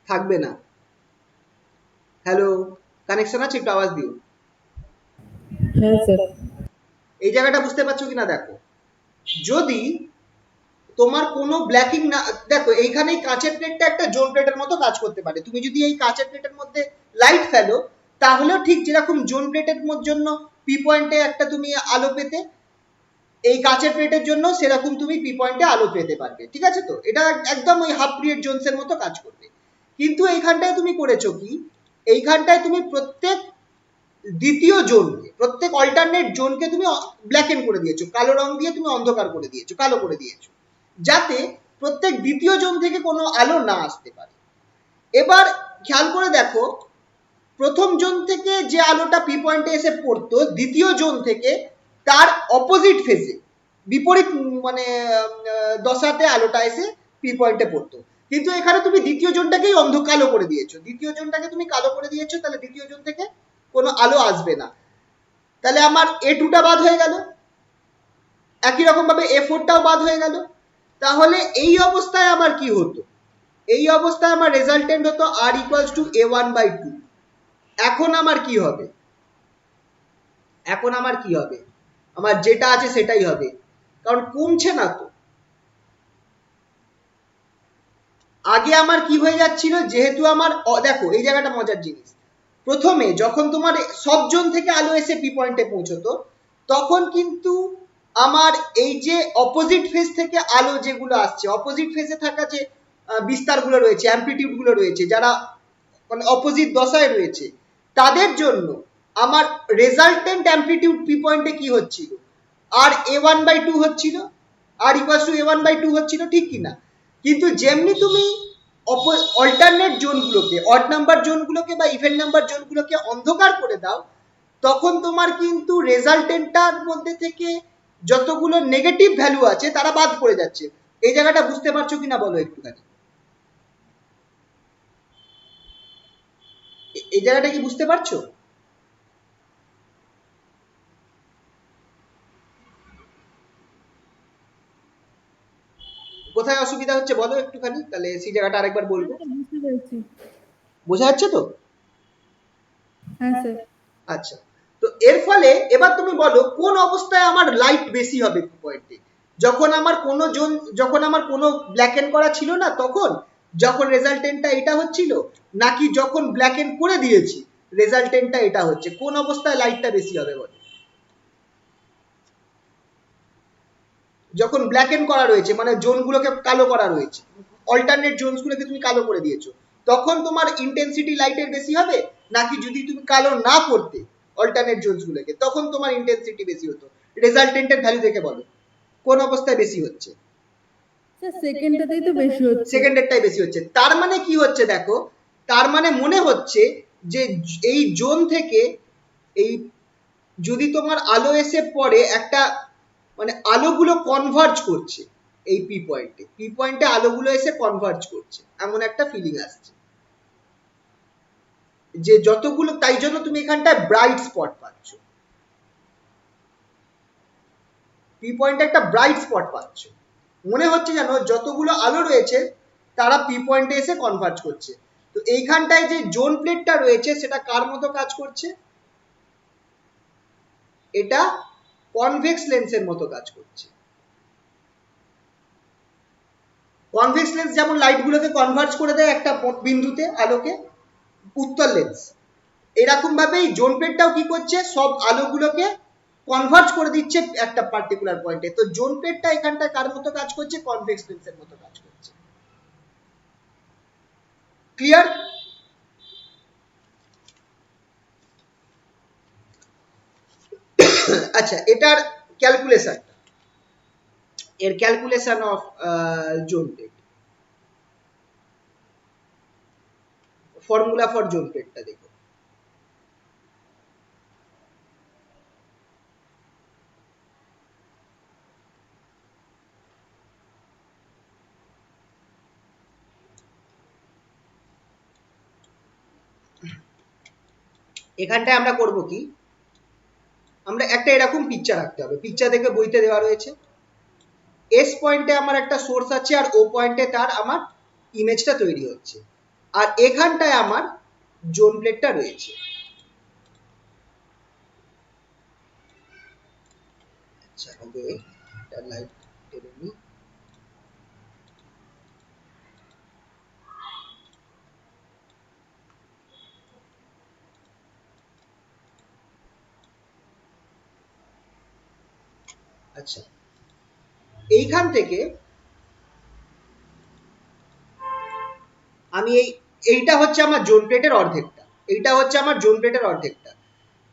থাকবে না। হ্যালো, কানেকশন আছে? একটু আওয়াজ দিও। হ্যাঁ স্যার। এই জায়গাটা বুঝতে পারছো কিনা দেখো, যদি তোমার কোনো ব্ল্যাকিং না, দেখো এইখানেই কাঁচের প্লেটটা একটা জোন প্লেটের মতো কাজ করতে পারে, তুমি যদি এই কাঁচের প্লেটের মধ্যে লাইট ফেলো, তাহলেও ঠিক যেরকম জোন প্লেটের জন্য পি পয়েন্টে একটা তুমি আলো পেতে, এই কাঁচের প্লেটের জন্য সেরকম তুমি পি পয়েন্টে আলো পেতে পারবে, ঠিক আছে তো? এটা একদম ওই হাফ পিরিয়ড জোনসের মতো কাজ করবে। কিন্তু এইখানটায় তুমি করেছো কি, এইখানটায় তুমি প্রত্যেক দ্বিতীয় জোনকে, প্রত্যেক অল্টারনেট জোনকে তুমি ব্ল্যাক এন্ড করে দিয়েছো, কালো রং দিয়ে তুমি অন্ধকার করে দিয়েছো, কালো করে দিয়েছো, যাতে প্রত্যেক দ্বিতীয় জোন থেকে কোনো আলো না আসতে পারে। এবার খেয়াল করে দেখো, প্রথম জোন থেকে যে আলোটা পি পয়েন্টে এসে পড়তো, দ্বিতীয় জোন থেকে তার অপোজিট ফেজে, বিপরীত মানে দশাতে আলোটা এসে পি পয়েন্টে পড়তো। কিন্তু এখানে তুমি দ্বিতীয় জোনটাকেই কালো করে দিয়েছো, দ্বিতীয় জোনটাকে তুমি কালো করে দিয়েছো, তাহলে দ্বিতীয় জোন থেকে কোনো আলো আসবে না। তাহলে আমার a2টা বাদ হয়ে গেল, একই রকম ভাবে a4টাও বাদ হয়ে গেল। তাহলে এই অবস্থায় আমার কি হতো, এই অবস্থায় আমার রেজাল্টেন্ট হতো r ইকুয়ালস টু a1/2। এখন আমার কি হবে, এখন আমার কি হবে, আমার যেটা আছে সেটাই হবে, কারণ কমছে না তো। আগে আমার কি হয়ে যাচ্ছিল, যেহেতু আমার দেখো এই জায়গাটা মজার জিনিস, প্রথমে যখন তোমার সব জোন থেকে আলো এসে পি পয়েন্টে পৌঁছতো, তখন কিন্তু আমার এই যে অপোজিট ফেজ থেকে আলো যেগুলো আসছে, অপোজিট ফেজে থাকা যে বিস্তারগুলো রয়েছে, অ্যাম্পলিটিউড গুলো রয়েছে, যারা মানে অপোজিট দশায় রয়েছে, তাদের জন্য আমার রেজাল্টেন্ট অ্যাম্পলিটিউড পি পয়েন্টে কি হচ্ছিল, আর a1/2 হচ্ছিল, আর ইকুয়ালস টু a1/2 হচ্ছিল, ঠিক কিনা? কিন্তু যেমনি তুমি অল্টারনেট জোনগুলোকে, অড নাম্বার জোনগুলোকে বা ইভেন নাম্বার জোনগুলোকে অন্ধকার করে দাও, তখন তোমার কিন্তু রেজাল্টেন্টটার মধ্যে থেকে যতগুলো নেগেটিভ ভ্যালু আছে তারা বাদ পড়ে যাচ্ছে। এই জায়গাটা বুঝতে পারছো কিনা বলো একটুখানি, এই জায়গাটা কি বুঝতে পারছো? কোথায় অসুবিধা হচ্ছে বলো একটুখানি, তাহলে সেই জায়গাটা আরেকবার বলবো। স্যার বুঝতে পেরেছি। বোঝা যাচ্ছে তো? হ্যাঁ স্যার। আচ্ছা, তো এর ফলে এবার তুমি বলো কোন অবস্থায় আমার লাইট বেশি হবে পয়েন্টে? যখন আমার কোনো জোন, যখন আমার কোনো ব্ল্যাক এন্ড করা ছিল না তখন, যখন রেজাল্টেন্টটা এটা হচ্ছিল, নাকি যখন ব্ল্যাক এন্ড করে দিয়েছি রেজাল্টেন্টটা এটা হচ্ছে, কোন অবস্থায় লাইটটা বেশি হবে বলো? যখন ব্ল্যাক এন্ড করা রয়েছে, মানে জোনগুলোকে কালো করা রয়েছে, অল্টারনেট জোনসগুলোকে তুমি কালো করে দিয়েছো, তখন তোমার ইন্টেন্সিটি লাইটের বেশি হবে, নাকি যদি তুমি কালো না করতে অল্টারনেট জোনসগুলোকে তখন তোমার ইন্টেন্সিটি বেশি হতো? রেজাল্টেন্টের ভ্যালু দেখে বলো কোন অবস্থায় বেশি হচ্ছে? স্যার সেকেন্ডটাতেই তো বেশি হচ্ছে। সেকেন্ডেরটাই বেশি হচ্ছে। তার মানে কি হচ্ছে দেখো, তার মানে মনে হচ্ছে যে এই জোন থেকে এই যদি তোমার আলো এসে পড়ে একটা, মানে আলোগুলো কনভার্জ করছে এই পি পয়েন্টে আলোগুলো এসে কনভার্জ করছে, এমন একটা ফিলিং আসছে যে যতগুলো, তাই জন্য তুমি এখানটায় ব্রাইট স্পট পাচ্ছ, পি পয়েন্টে একটা ব্রাইট স্পট পাচ্ছ, মনে হচ্ছে যেন যতগুলো আলো রয়েছে তারা পি পয়েন্টে এসে কনভার্জ করছে। তো এইখানটায় যে জোন প্লেটটা রয়েছে সেটা কার মতো কাজ করছে? এটা কনভেক্স লেন্সের মতো কাজ করছে। কনভেক্স লেন্স যেমন লাইটগুলোকে কনভার্জ করে দেয় একটা বিন্দুতে আলোকে, উত্তর লেন্স এরকম ভাবেই জোন প্লেটটাও কি করছে, সব আলোগুলোকে কনভার্জ করে দিচ্ছে একটা পার্টিকুলার পয়েন্টে। তো জোন প্লেটটা এখানটা কার মতো কাজ করছে? কনভেক্স লেন্সের মতো কাজ করছে। ক্লিয়ার? আচ্ছা, এটার ক্যালকুলেশন, এর calculation of zone plate, formula for zone প্লেটটা দেখো। এখানটায় আমরা করব কি, আমরা একটা এরকম পিকচার রাখতে হবে, পিকচার দেখে বইতে দেওয়া রয়েছে। এস পয়েন্টে আমার একটা সোর্স আছে আর ও পয়েন্টে তার আমার ইমেজটা তৈরি হচ্ছে, আর এখানটায় আমার জোন প্লেটটা রয়েছে। আচ্ছা, আগে একটা লাইট টেনে নিই। আচ্ছা, এইখান থেকে আমি এইটা হচ্ছে আমার জোন প্লেটের অর্ধেকটা, এইটা হচ্ছে আমার জোন প্লেটের অর্ধেকটা।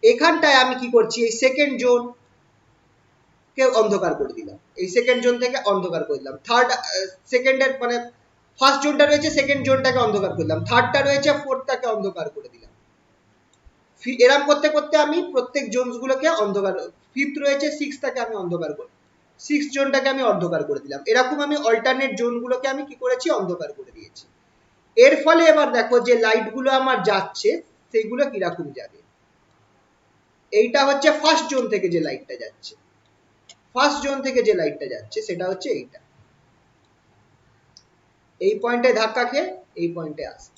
এখানটায় আমি কি করছি, এই সেকেন্ড জোন কে অন্ধকার করে দিলাম, এই সেকেন্ড জোন থেকে অন্ধকার করে দিলাম, থার্ড সেকেন্ডের মানে ফার্স্ট জোনটা রয়েছে সেকেন্ড জোনটাকে অন্ধকার করলাম, থার্ডটা রয়েছে ফোর্থটাকে অন্ধকার করে দিলাম। এরম করতে করতে আমি প্রত্যেক জোনসগুলোকে অন্ধকার, ফিফথ রয়েছে সিক্সটাকে আমি অন্ধকার করি, সিক্স জোনটাকে আমি অন্ধকার করে দিলাম, এরকম আমি অল্টারনেট জোনগুলোকে আমি কি করেছি, অন্ধকার করে দিয়েছি। এর ফলে এবার দেখো যে লাইটগুলো আমার যাচ্ছে সেইগুলো কিরকম যাবে। এইটা হচ্ছে ফার্স্ট জোন থেকে যে লাইটটা যাচ্ছে, ফার্স্ট জোন থেকে যে লাইটটা যাচ্ছে সেটা হচ্ছে এইটা, এই পয়েন্টে ধাক্কা খেয়ে এই পয়েন্টে আসবে।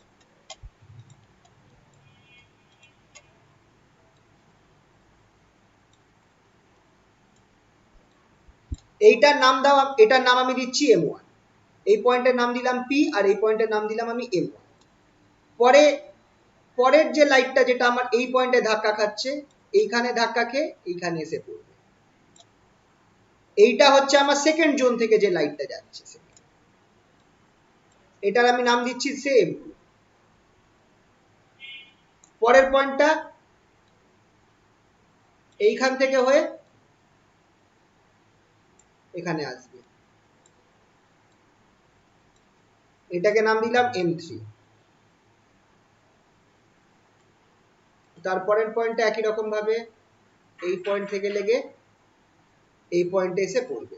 এইটার নাম দাও, এটার নাম আমি দিচ্ছি M1, এই পয়েন্টের নাম দিলাম P আর এই পয়েন্টের নাম দিলাম আমি M1। পরে পরের যে লাইটটা যেটা আমার এই পয়েন্টে ধাক্কা খাচ্ছে, এইখানে ধাক্কা খেয়ে এইখানে এসে পড়বে, এইটা হচ্ছে আমার সেকেন্ড জোন থেকে যে লাইটটা যাচ্ছে, এটার আমি নাম দিচ্ছি সেম। পরের পয়েন্টটা এইখান থেকে হয়ে এখানে আসবে, এটাকে নাম দিলাম M3। তারপরের পয়েন্টটা একই রকম ভাবে এই পয়েন্ট থেকে লেগে এই পয়েন্টে এসে পড়বে,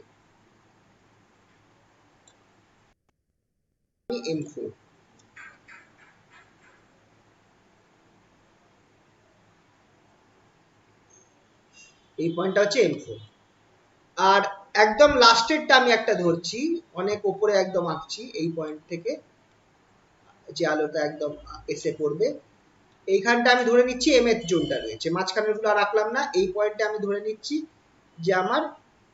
M4। এই পয়েন্টটা হচ্ছে M4। আর একদম লাস্টেরটা আমি একটা ধরছি, অনেক উপরে একদম আঁকছি, এই পয়েন্ট থেকে যে আলোটা একদম এসে পড়বে এইখানটা আমি ধরে নিচ্ছি mth জোনটা রয়েছে, মাঝখানের গুলো আর রাখলাম না, এই পয়েন্টে আমি ধরে নিচ্ছি যে আমার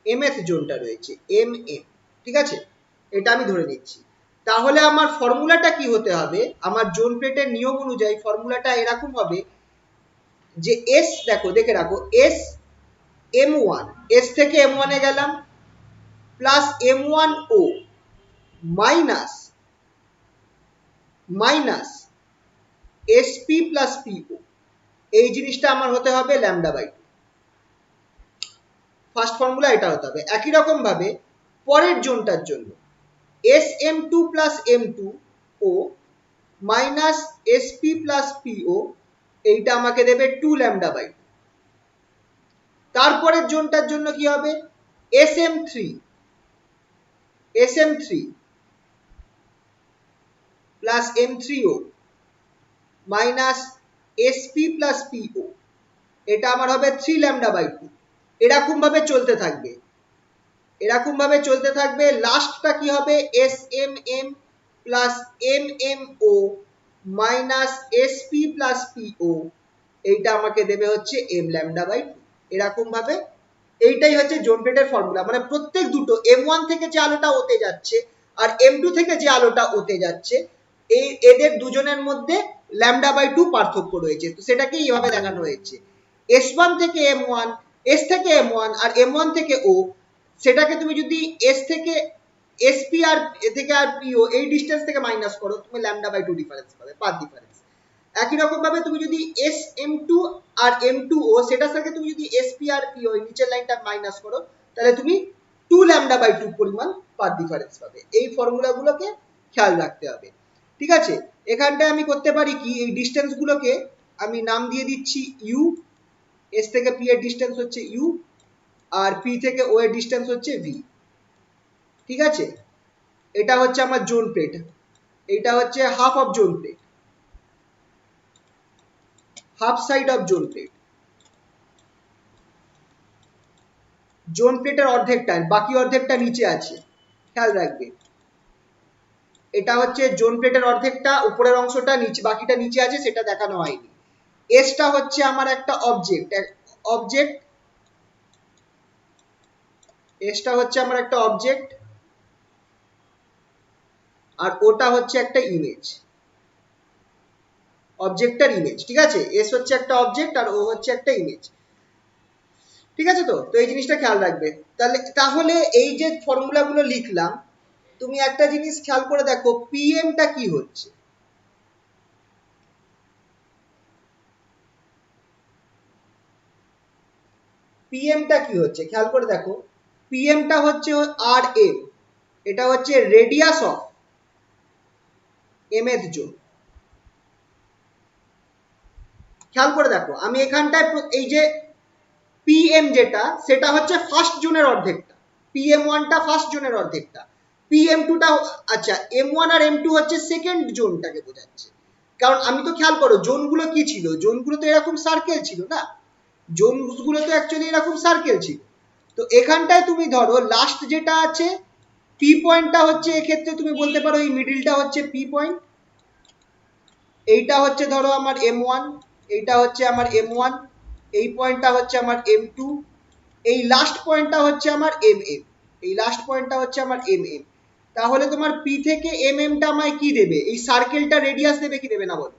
mth জোনটা রয়েছে mm, ঠিক আছে, এটা আমি ধরে নিচ্ছি। তাহলে আমার ফর্মুলাটা কি হতে হবে, আমার জোন প্লেটের নিয়ম অনুযায়ী ফর্মুলাটা এরকম হবে যে s, দেখো দেখে রাখো, s m1, s থেকে m1 এ গেলাম plus m1o minus minus sp plus po, এই জিনিসটা আমার হতে হবে lambda by two. First formula এটা হতে হবে। একই রকম ভাবে পরের জোনটার জন্য sm2 plus m2o minus sp plus po, এইটা আমাকে দেবে 2 ল্যামডা বাই টু। তারপরের জোনটার জন্য কি হবে, sm3 plus m3o minus sp plus po, এটা আমার হবে 3 ল্যামডা বাই টু। এরকম ভাবে চলতে থাকবে, এরকম ভাবে চলতে থাকবে। লাস্টটা কি হবে, smm plus mmo minus sp plus po, এইটা আমাকে দেবে হচ্ছে m ল্যামডা বাই টু। এরকম ভাবে এইটাই হচ্ছে জোন প্লেটের ফর্মুলা, মানে প্রত্যেক দুটো m1 থেকে যে আলোটা ওতে যাচ্ছে আর m2 থেকে যে আলোটা ওতে যাচ্ছে, এই এদের দুজনের মধ্যে ল্যামডা বাই টু পার্থক্য রয়েছে, তো সেটাকে এইভাবে দেখানো হয়েছে s1 থেকে m1, s থেকে m1 আর m1 থেকে o, সেটাকে তুমি যদি s থেকে sp আর এ থেকে আর po এই ডিসটেন্স থেকে মাইনাস করো, তুমি ল্যামডা বাই টু ডিফারেন্স পাবে, পাথ ডিফারেন্স। একই রকম ভাবে তুমি যদি sm2 আর m2o সেটার সাথে তুমি যদি sp আর po এই নিচের লাইনটা মাইনাস করো, তাহলে তুমি 2 ল্যামডা বাই টু পরিমাণ পাথ ডিফারেন্স পাবে। এই ফর্মুলা গুলোকে খেয়াল রাখতে হবে, ঠিক আছে। এখানটায় আমি করতে পারি কি, এই ডিসটেন্স গুলোকে আমি নাম দিয়ে দিচ্ছি u, s থেকে p এর ডিসটেন্স হচ্ছে u আর p থেকে o এর ডিসটেন্স হচ্ছে v, ঠিক আছে। এটা হচ্ছে আমার জোন প্লেট, এটা হচ্ছে half of zone plate, half side of zone plate. Zone প্লেটের অর্ধেকটা, বাকি অর্ধেকটা নিচে আছে, খেয়াল রাখবে। এটা হচ্ছে জোন প্লেটের অর্ধেকটা, উপরের অংশটা নিচে, বাকিটা নিচে আছে, সেটা দেখানো হয়নি। এসটা হচ্ছে আমার একটা অবজেক্ট, অবজেক্ট, এসটা হচ্ছে আমার একটা অবজেক্ট আর ওটা হচ্ছে একটা ইমেজ, অবজেক্টটার ইমেজ, ঠিক আছে। এস হচ্ছে একটা অবজেক্ট আর ও হচ্ছে একটা ইমেজ, ঠিক আছে। তো তো এই জিনিসটা খেয়াল রাখবে। তাহলে এই যে ফর্মুলা গুলো লিখলাম, তুমি একটা জিনিস খেয়াল করে দেখো, পিএমটা কি হচ্ছে, পিএমটা কি হচ্ছে খেয়াল করে দেখো। পিএমটা হচ্ছে আর এম, এটা হচ্ছে রেডিয়াস অফ mth জোন। খেয়াল করে দেখো, আমি এখানটায় এই যে পিএম যেটা, সেটা হচ্ছে ফার্স্ট জোনের অর্ধেকটা, PM1টা ফার্স্ট জোনের অর্ধেকটা, PM2টা, আচ্ছা M1 আর M2 হচ্ছে সেকেন্ড জোনটাকে বোঝাচ্ছে। কারণ আমি তো খেয়াল করো জোনগুলো কি ছিল, জোনগুলো তো এরকম সার্কেল ছিল না, জোনগুলো তো অ্যাকচুয়ালি এরকম সার্কেল ছিল। তো এখানটায় তুমি ধরো লাস্ট যেটা আছে পি পয়েন্টটা হচ্ছে, এক্ষেত্রে তুমি বলতে পারো এই মিডিলটা হচ্ছে পি পয়েন্ট, এইটা হচ্ছে ধরো আমার M1, এইটা হচ্ছে আমার M1, এই পয়েন্টটা হচ্ছে আমার M2, এই লাস্ট পয়েন্টটা হচ্ছে আমার MM, এই লাস্ট পয়েন্টটা হচ্ছে আমার MM। তাহলে তোমার P থেকে MM টা আমায় কি দেবে, এই সার্কেলটা রেডিয়াস দেবে কি দেবে না বলো।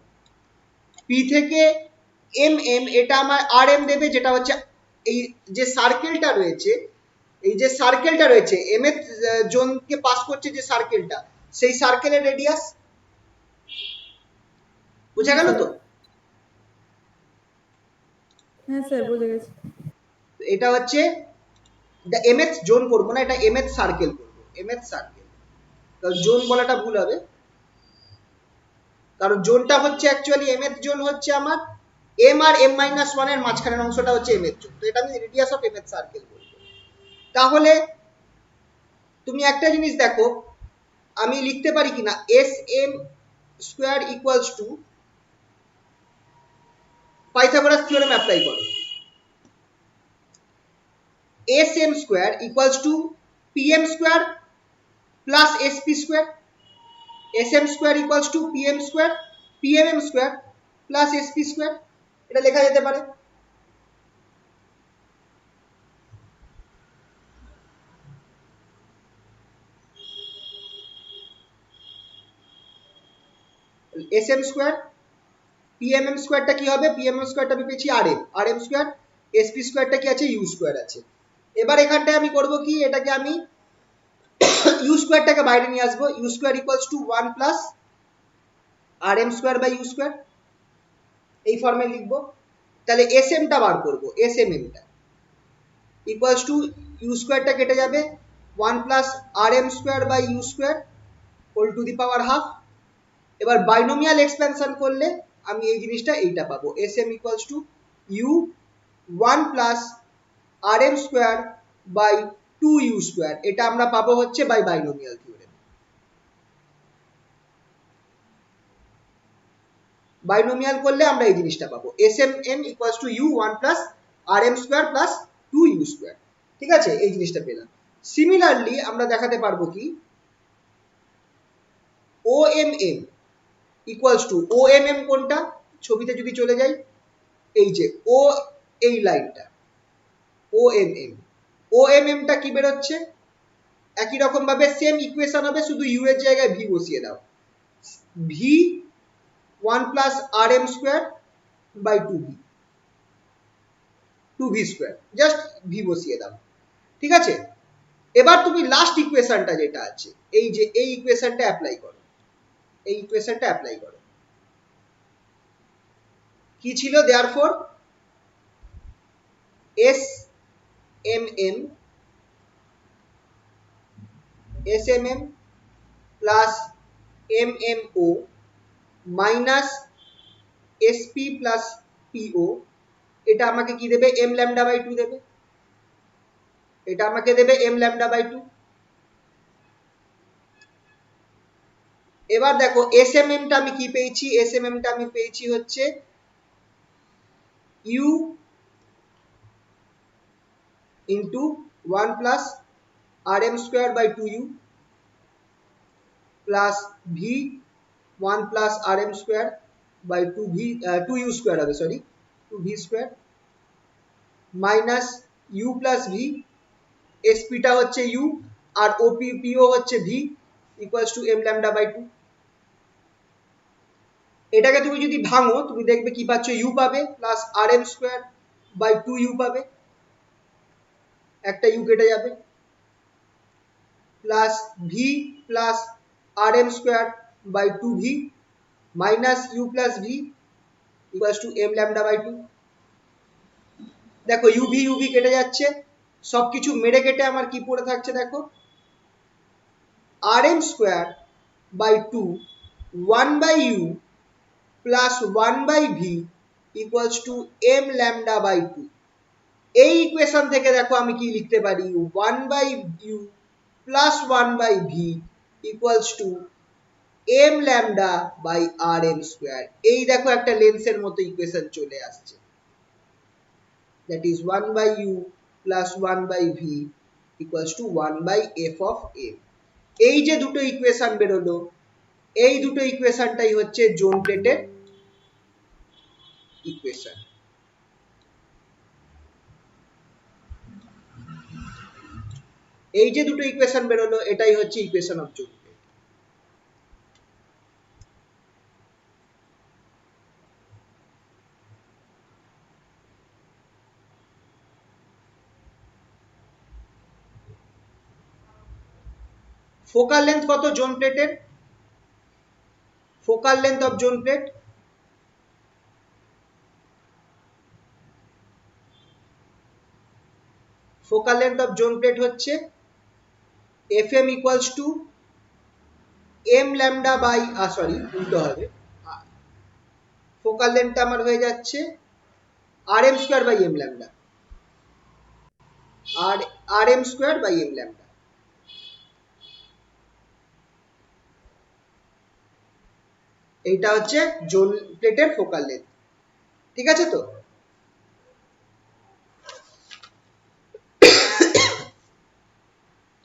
P থেকে MM এটা আমার RM দেবে, যেটা হচ্ছে এই যে সার্কেলটা রয়েছে, এই যে সার্কেলটা রয়েছে mth জোনকে পাস করছে যে সার্কেলটা, সেই সার্কেলের রেডিয়াস। বোঝা গেল তো? হ্যাঁ স্যার বুঝে গেছি। এটা হচ্ছে mth জোন করবো না, এটা mth সার্কেল করবো, mth সার্কেল, কারণ জোন বলাটা ভুল হবে। কারণ জোনটা হচ্ছে অ্যাকচুয়ালি mth জোন হচ্ছে আমার m আর m-1 এর মাঝখানের অংশটা হচ্ছে mth জোন, তো এটা আমি রেডিয়াস অফ mth সার্কেল বলবো। তাহলে তুমি একটা জিনিস দেখো, আমি লিখতে পারি কিনা sm square equals two, Pythagoras theorem apply করো, SM square equals to PM square plus SP square. SM square equals to PM square PMM square plus SP square, এটা লেখা যেতে পারে। SM স্কয়ার PMM স্কয়ারটা কি হবে, PMM স্কয়ারটা আমি পেয়েছি RM square, SP স্কয়ারটা কি আছে, U স্কয়ার আছে। এবার এখানটায় আমি করব কি, এটাকে আমি U স্কয়ারটাকে বাইরে নিয়ে আসবো, U square equals to 1 plus RM square by U square, এই ফর্মে লিখবো। তাহলে SM টা বার করব, SMM টা ইকুয়ালস টু U স্কয়ারটা কেটে যাবে 1 plus RM square by U square whole to the power half. এবার বাইনোমিয়াল এক্সপেনশন করলে আমি এই জিনিসটা এইটা পাবো, SM equals to U 1 plus RM square by 2U square, এটা আমরা পাবো হচ্ছে বাই বাইনোমিয়াল থিওরেম। বাইনোমিয়াল করলে আমরা এই জিনিসটা পাবো, SMM equals to U 1 plus RM square plus 2U square. ঠিক আছে, এই জিনিসটা পেলাম। সিমিলারলি আমরা দেখাতে পারবো কি, OMM ইকুয়ালস টু, OMM কোনটা, ছবিতে যদি চলে যাই, এই যে ও, এই লাইনটা OMM টা কি বেরোচ্ছে, একই রকম ভাবে সেম ইকুয়েশন হবে, শুধু ইউ এর জায়গায় ভি বসিয়ে দাও, v 1 plus RM square by 2V square, just v বসিয়ে দাও। ঠিক আছে, এবার তুমি লাস্ট ইকুয়েশনটা যেটা আছে, এই যে এই ইকুয়েশনটা অ্যাপ্লাই করো, এই ইকুয়েশনটা অ্যাপ্লাই করো। কি ছিল, therefore SMM plus MMO minus SP plus PO, এটা আমাকে কি দেবে, m ল্যামডা বাই 2 দেবে, এটা আমাকে দেবে m ল্যামডা বাই 2। এবার দেখো SMM টা আমি কি পেয়েছি, SMM টা আমি পেয়েছি হচ্ছে U into 1 plus RM square by 2U plus V 1 plus RM square by 2U square হবে, sorry 2V square minus U plus V, SP টা হচ্ছে U আর PO হচ্ছে V equals to m lambda by 2। এটাকে তুমি যদি ভাঙো তুমি দেখবে কি পাচ্ছ, U পাবে plus RM square by 2U পাবে, একটা U কেটে যাবে, plus V plus RM square by 2V minus U plus V equals to m lambda by 2। দেখো UV কেটে যাচ্ছে, সবকিছু মেরে কেটে আমার কি পড়ে থাকছে, দেখো RM square by 2 1 by U plus 1 by V equals to m lambda by 2। এই ইকুয়েশন থেকে দেখো আমি কি লিখতে পারি, 1 by U plus 1 by V equals to m lambda by RM square. এই দেখো একটা লেন্সের মতো ইকুয়েশন চলে আসছে, that is 1 by U plus 1 by V equals to 1 by f of m। এই যে দুটো ইকুয়েশন বেরোলো, এই দুটো ইকুয়েশনটাই হচ্ছে জোন প্লেটের ইকুয়েশন। এই যে দুটো ইকুয়েশন বেরোলো এটাই হচ্ছে equation of zone plate. Focal length কত জোন প্লেটের, focal length of zone plate, focal length of zone plate হচ্ছে FM equals to m lambda by, sorry উল্টো হবে, ফোকাল লেন্থটা আমার হয়ে যাচ্ছে RM square by m lambda, আর RM square by m lambda. এইটা হচ্ছে জোন প্লেটের ফোকাল লেন্থ। ঠিক আছে তো,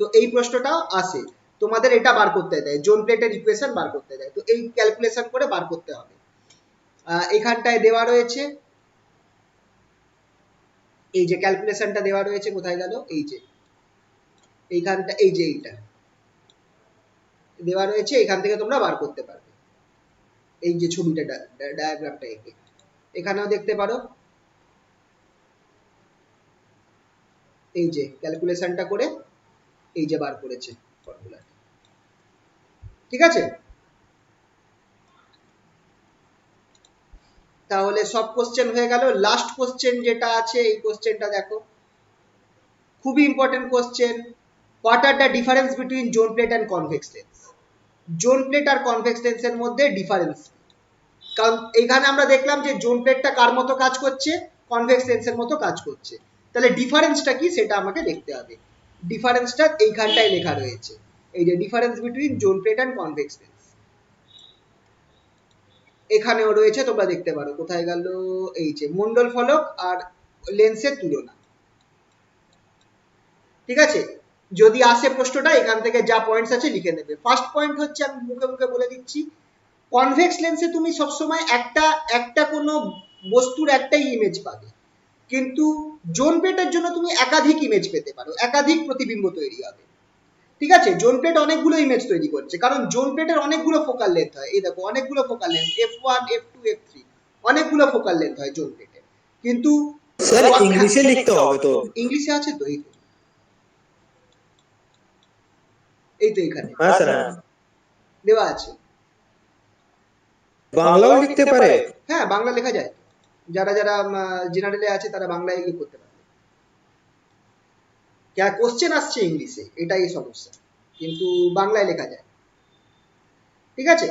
তো এই প্রশ্নটা আসে, তোমাদের এটা বার করতে দেয়, জোন প্লেটের ইকুয়েশন বার করতে দেয়, তো এই ক্যালকুলেশন করে বার করতে হবে। এখানটায় দেওয়া রয়েছে, এই যে ক্যালকুলেশনটা দেওয়া রয়েছে, কোথায় গেল, এই যে এইখানটা, এই যে এইটা দেওয়া রয়েছে, এখান থেকে তোমরা বার করতে পারবে। এই যে ছবিটা ডায়াগ্রামটা এঁকে এখানেও দেখতে পারো, এই যে ক্যালকুলেশনটা করে এই যে বার করেছে ফর্মুলা। ঠিক আছে, তাহলে সব কোশ্চেন হয়ে গেল। লাস্ট কোশ্চেন যেটা আছে, এই কোশ্চেনটা দেখো, খুবই important question. What are the difference between zone plate and convex lens? Zone plate আর কনভেক্স লেন্সের মধ্যে ডিফারেন্স, কারণ এখানে আমরা দেখলাম যে জোন প্লেটটা কার মতো কাজ করছে, কনভেক্স লেন্সের মতো কাজ করছে, তাহলে ডিফারেন্সটা কি সেটা আমাকে দেখতে হবে। ডিফারেন্সটা এইখানটায় লেখা রয়েছে, এই যে difference between zone plate and convex lens, এখানেও রয়েছে, তোমরা দেখতে পারো। কোথায় গেল, এই যে মন্ডল ফলক আর লেন্সের তুলনা। ঠিক আছে, যদি আসে প্রশ্নটা, এখান থেকে যা পয়েন্টস আছে লিখে নেবে। ফার্স্ট পয়েন্ট হচ্ছে, আমি মুখে মুখে বলে দিচ্ছি, কনভেক্স লেন্সে তুমি সবসময় একটা কোনো বস্তুর একটাই ইমেজ পাবে, কিন্তু জোন প্লেটের জন্য তুমি একাধিক ইমেজ পেতে পারো, একাধিক প্রতিবিম্ব তৈরি হবে। ঠিক আছে, জোন প্লেট অনেকগুলো ইমেজ তৈরি করছে, কারণ জোন প্লেটের অনেকগুলো ফোকাল লেন্থ হয়। এই দেখো, অনেকগুলো focal length, f1 f2 f3, অনেকগুলো ফোকাল লেন্থ হয় জোন প্লেটে। কিন্তু স্যার ইংলিশে লিখতে হবে তো? ইংলিশে আছে তো, এই তো, এই তো এখানে হ্যাঁ স্যার। দেওয়া আছে। বাংলাও লিখতে পারে? হ্যাঁ, বাংলা লেখা যায়, যারা যারা জেনারেলে আছে তারা বাংলায় ইয়ে করতে পারে। কোশ্চেন আসছে ইংলিশে, এটাই সমস্যা, কিন্তু বাংলায় লেখা যায়। ঠিক আছে,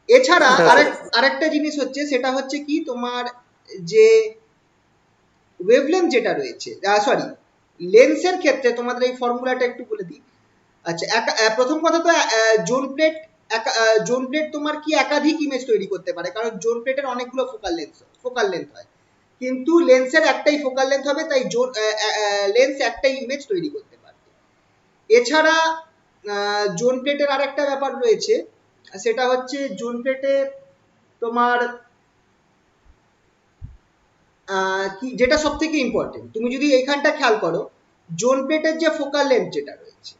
এছাড়া আরেকটা জিনিস হচ্ছে, সেটা হচ্ছে কি, তোমার যে ওয়েভলেন্থ যেটা রয়েছে, সরি, লেন্সের ক্ষেত্রে তোমাদের এই ফর্মুলাটা একটু বলে দিই। আচ্ছা, প্রথম কথা তো জোন প্লেট তোমার কি একাধিক ইমেজ তৈরি করতে পারে, কারণ জোন প্লেটের অনেকগুলো ফোকাল লেন্থ হয়, কিন্তু লেন্সের একটাই ফোকাল লেন্থ হবে, তাই লেন্স একটাই ইমেজ তৈরি করতে পারবে। এছাড়া জোন প্লেটের আরেকটা ব্যাপার রয়েছে, সেটা হচ্ছে জোন প্লেটে তোমার কি, যেটা সব থেকে ইম্পর্টেন্ট, তুমি যদি এইখানটা খেয়াল করো, জোন প্লেটের যে ফোকাল লেন্থ যেটা রয়েছে,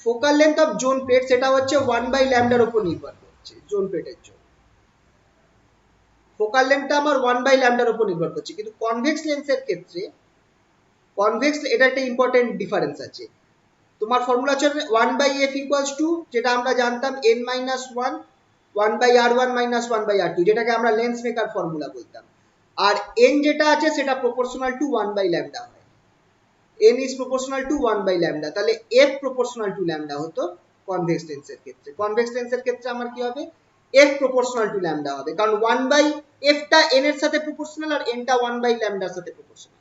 focal length of zone plate, সেটা হচ্ছে 1/λ উপর নির্ভর করছে। জোন প্লেটের জন্য ফোকাল লেন্থটা আমার 1/λ উপর নির্ভর করছে, কিন্তু কনভেক্স লেন্সের ক্ষেত্রে, এটা একটা ইম্পর্টেন্ট ডিফারেন্স আছে। তোমার ফর্মুলা হচ্ছে 1/f ইকুয়ালস টু, যেটা আমরা জানতাম, n-1 1/r1 - 1/r2, যেটাকে আমরা লেন্স মেকার ফর্মুলা বলতাম। আর n যেটা আছে সেটা প্রপোর্শনাল টু 1/λ হয়, n is proportional to 1/λ, তাহলে f proportional to λ হতো কনভেক্স লেন্সের ক্ষেত্রে। কনভেক্স লেন্সের ক্ষেত্রে আমার কি হবে, f proportional to λ হবে, কারণ 1/f টা n এর সাথে প্রপোর্শনাল, আর n টা 1/λ এর সাথে প্রপোর্শনাল।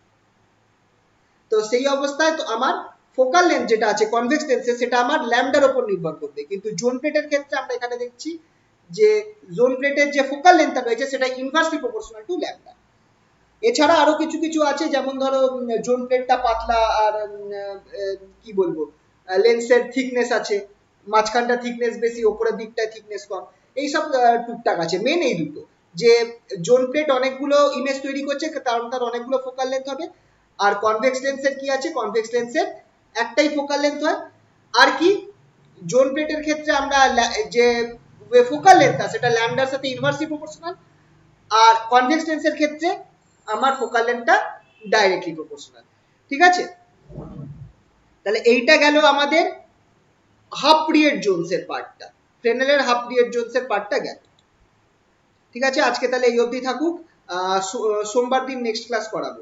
তো সেই অবস্থায় তো আমার ফোকাল লেন্থ যেটা আছে কনভেক্স লেন্সে, সেটা আমার ল্যামডার উপর নির্ভর করবে, কিন্তু জোন প্লেটের ক্ষেত্রে আমরা এখানে দেখছি যে জোন প্লেটের যে ফোকাল লেন্থটা রয়েছে সেটা ইনভার্সলি প্রপোর্শনাল টু ল্যামডা। এছাড়া আরো কিছু কিছু আছে, যেমন ধরো জোন প্লেটটা পাতলা, আর কি বলবো, লেন্সের থিকনেস আছে, মাঝখানটা থিকনেস বেশি, ওপরের দিকটা থিকনেস কম, এইসব টুকটাক আছে। মেন এই দুটো, যে জোন প্লেট অনেকগুলো ইমেজ তৈরি করছে, কারণ তার অনেকগুলো ফোকাল লেন্থ হবে, আর কনভেক্স লেন্সের কি আছে, কনভেক্স লেন্সের একটাই ফোকাল লেন্থ হয়। আর কি, জোন প্লেটের ক্ষেত্রে আমরা যে ফোকাল লেন্থটা সেটা ল্যামডার সাথে ইনভার্সলি প্রপোর্শনাল, আর কনভেক্স লেন্সের ক্ষেত্রে আমার ফোকাল লেন্থটা ডাইরেক্টলি প্রপোর্শনাল। ঠিক আছে, তাহলে এইটা গেল আমাদের হাফ পিরিয়ড জোনস এর পার্টটা, ফ্রেনেলের হাফ পিরিয়ড জোনস এর পার্টটা গেল। ঠিক আছে, আজকে তাহলে এই অবধি থাকুক, সোমবার দিন নেক্সট ক্লাস করাবো।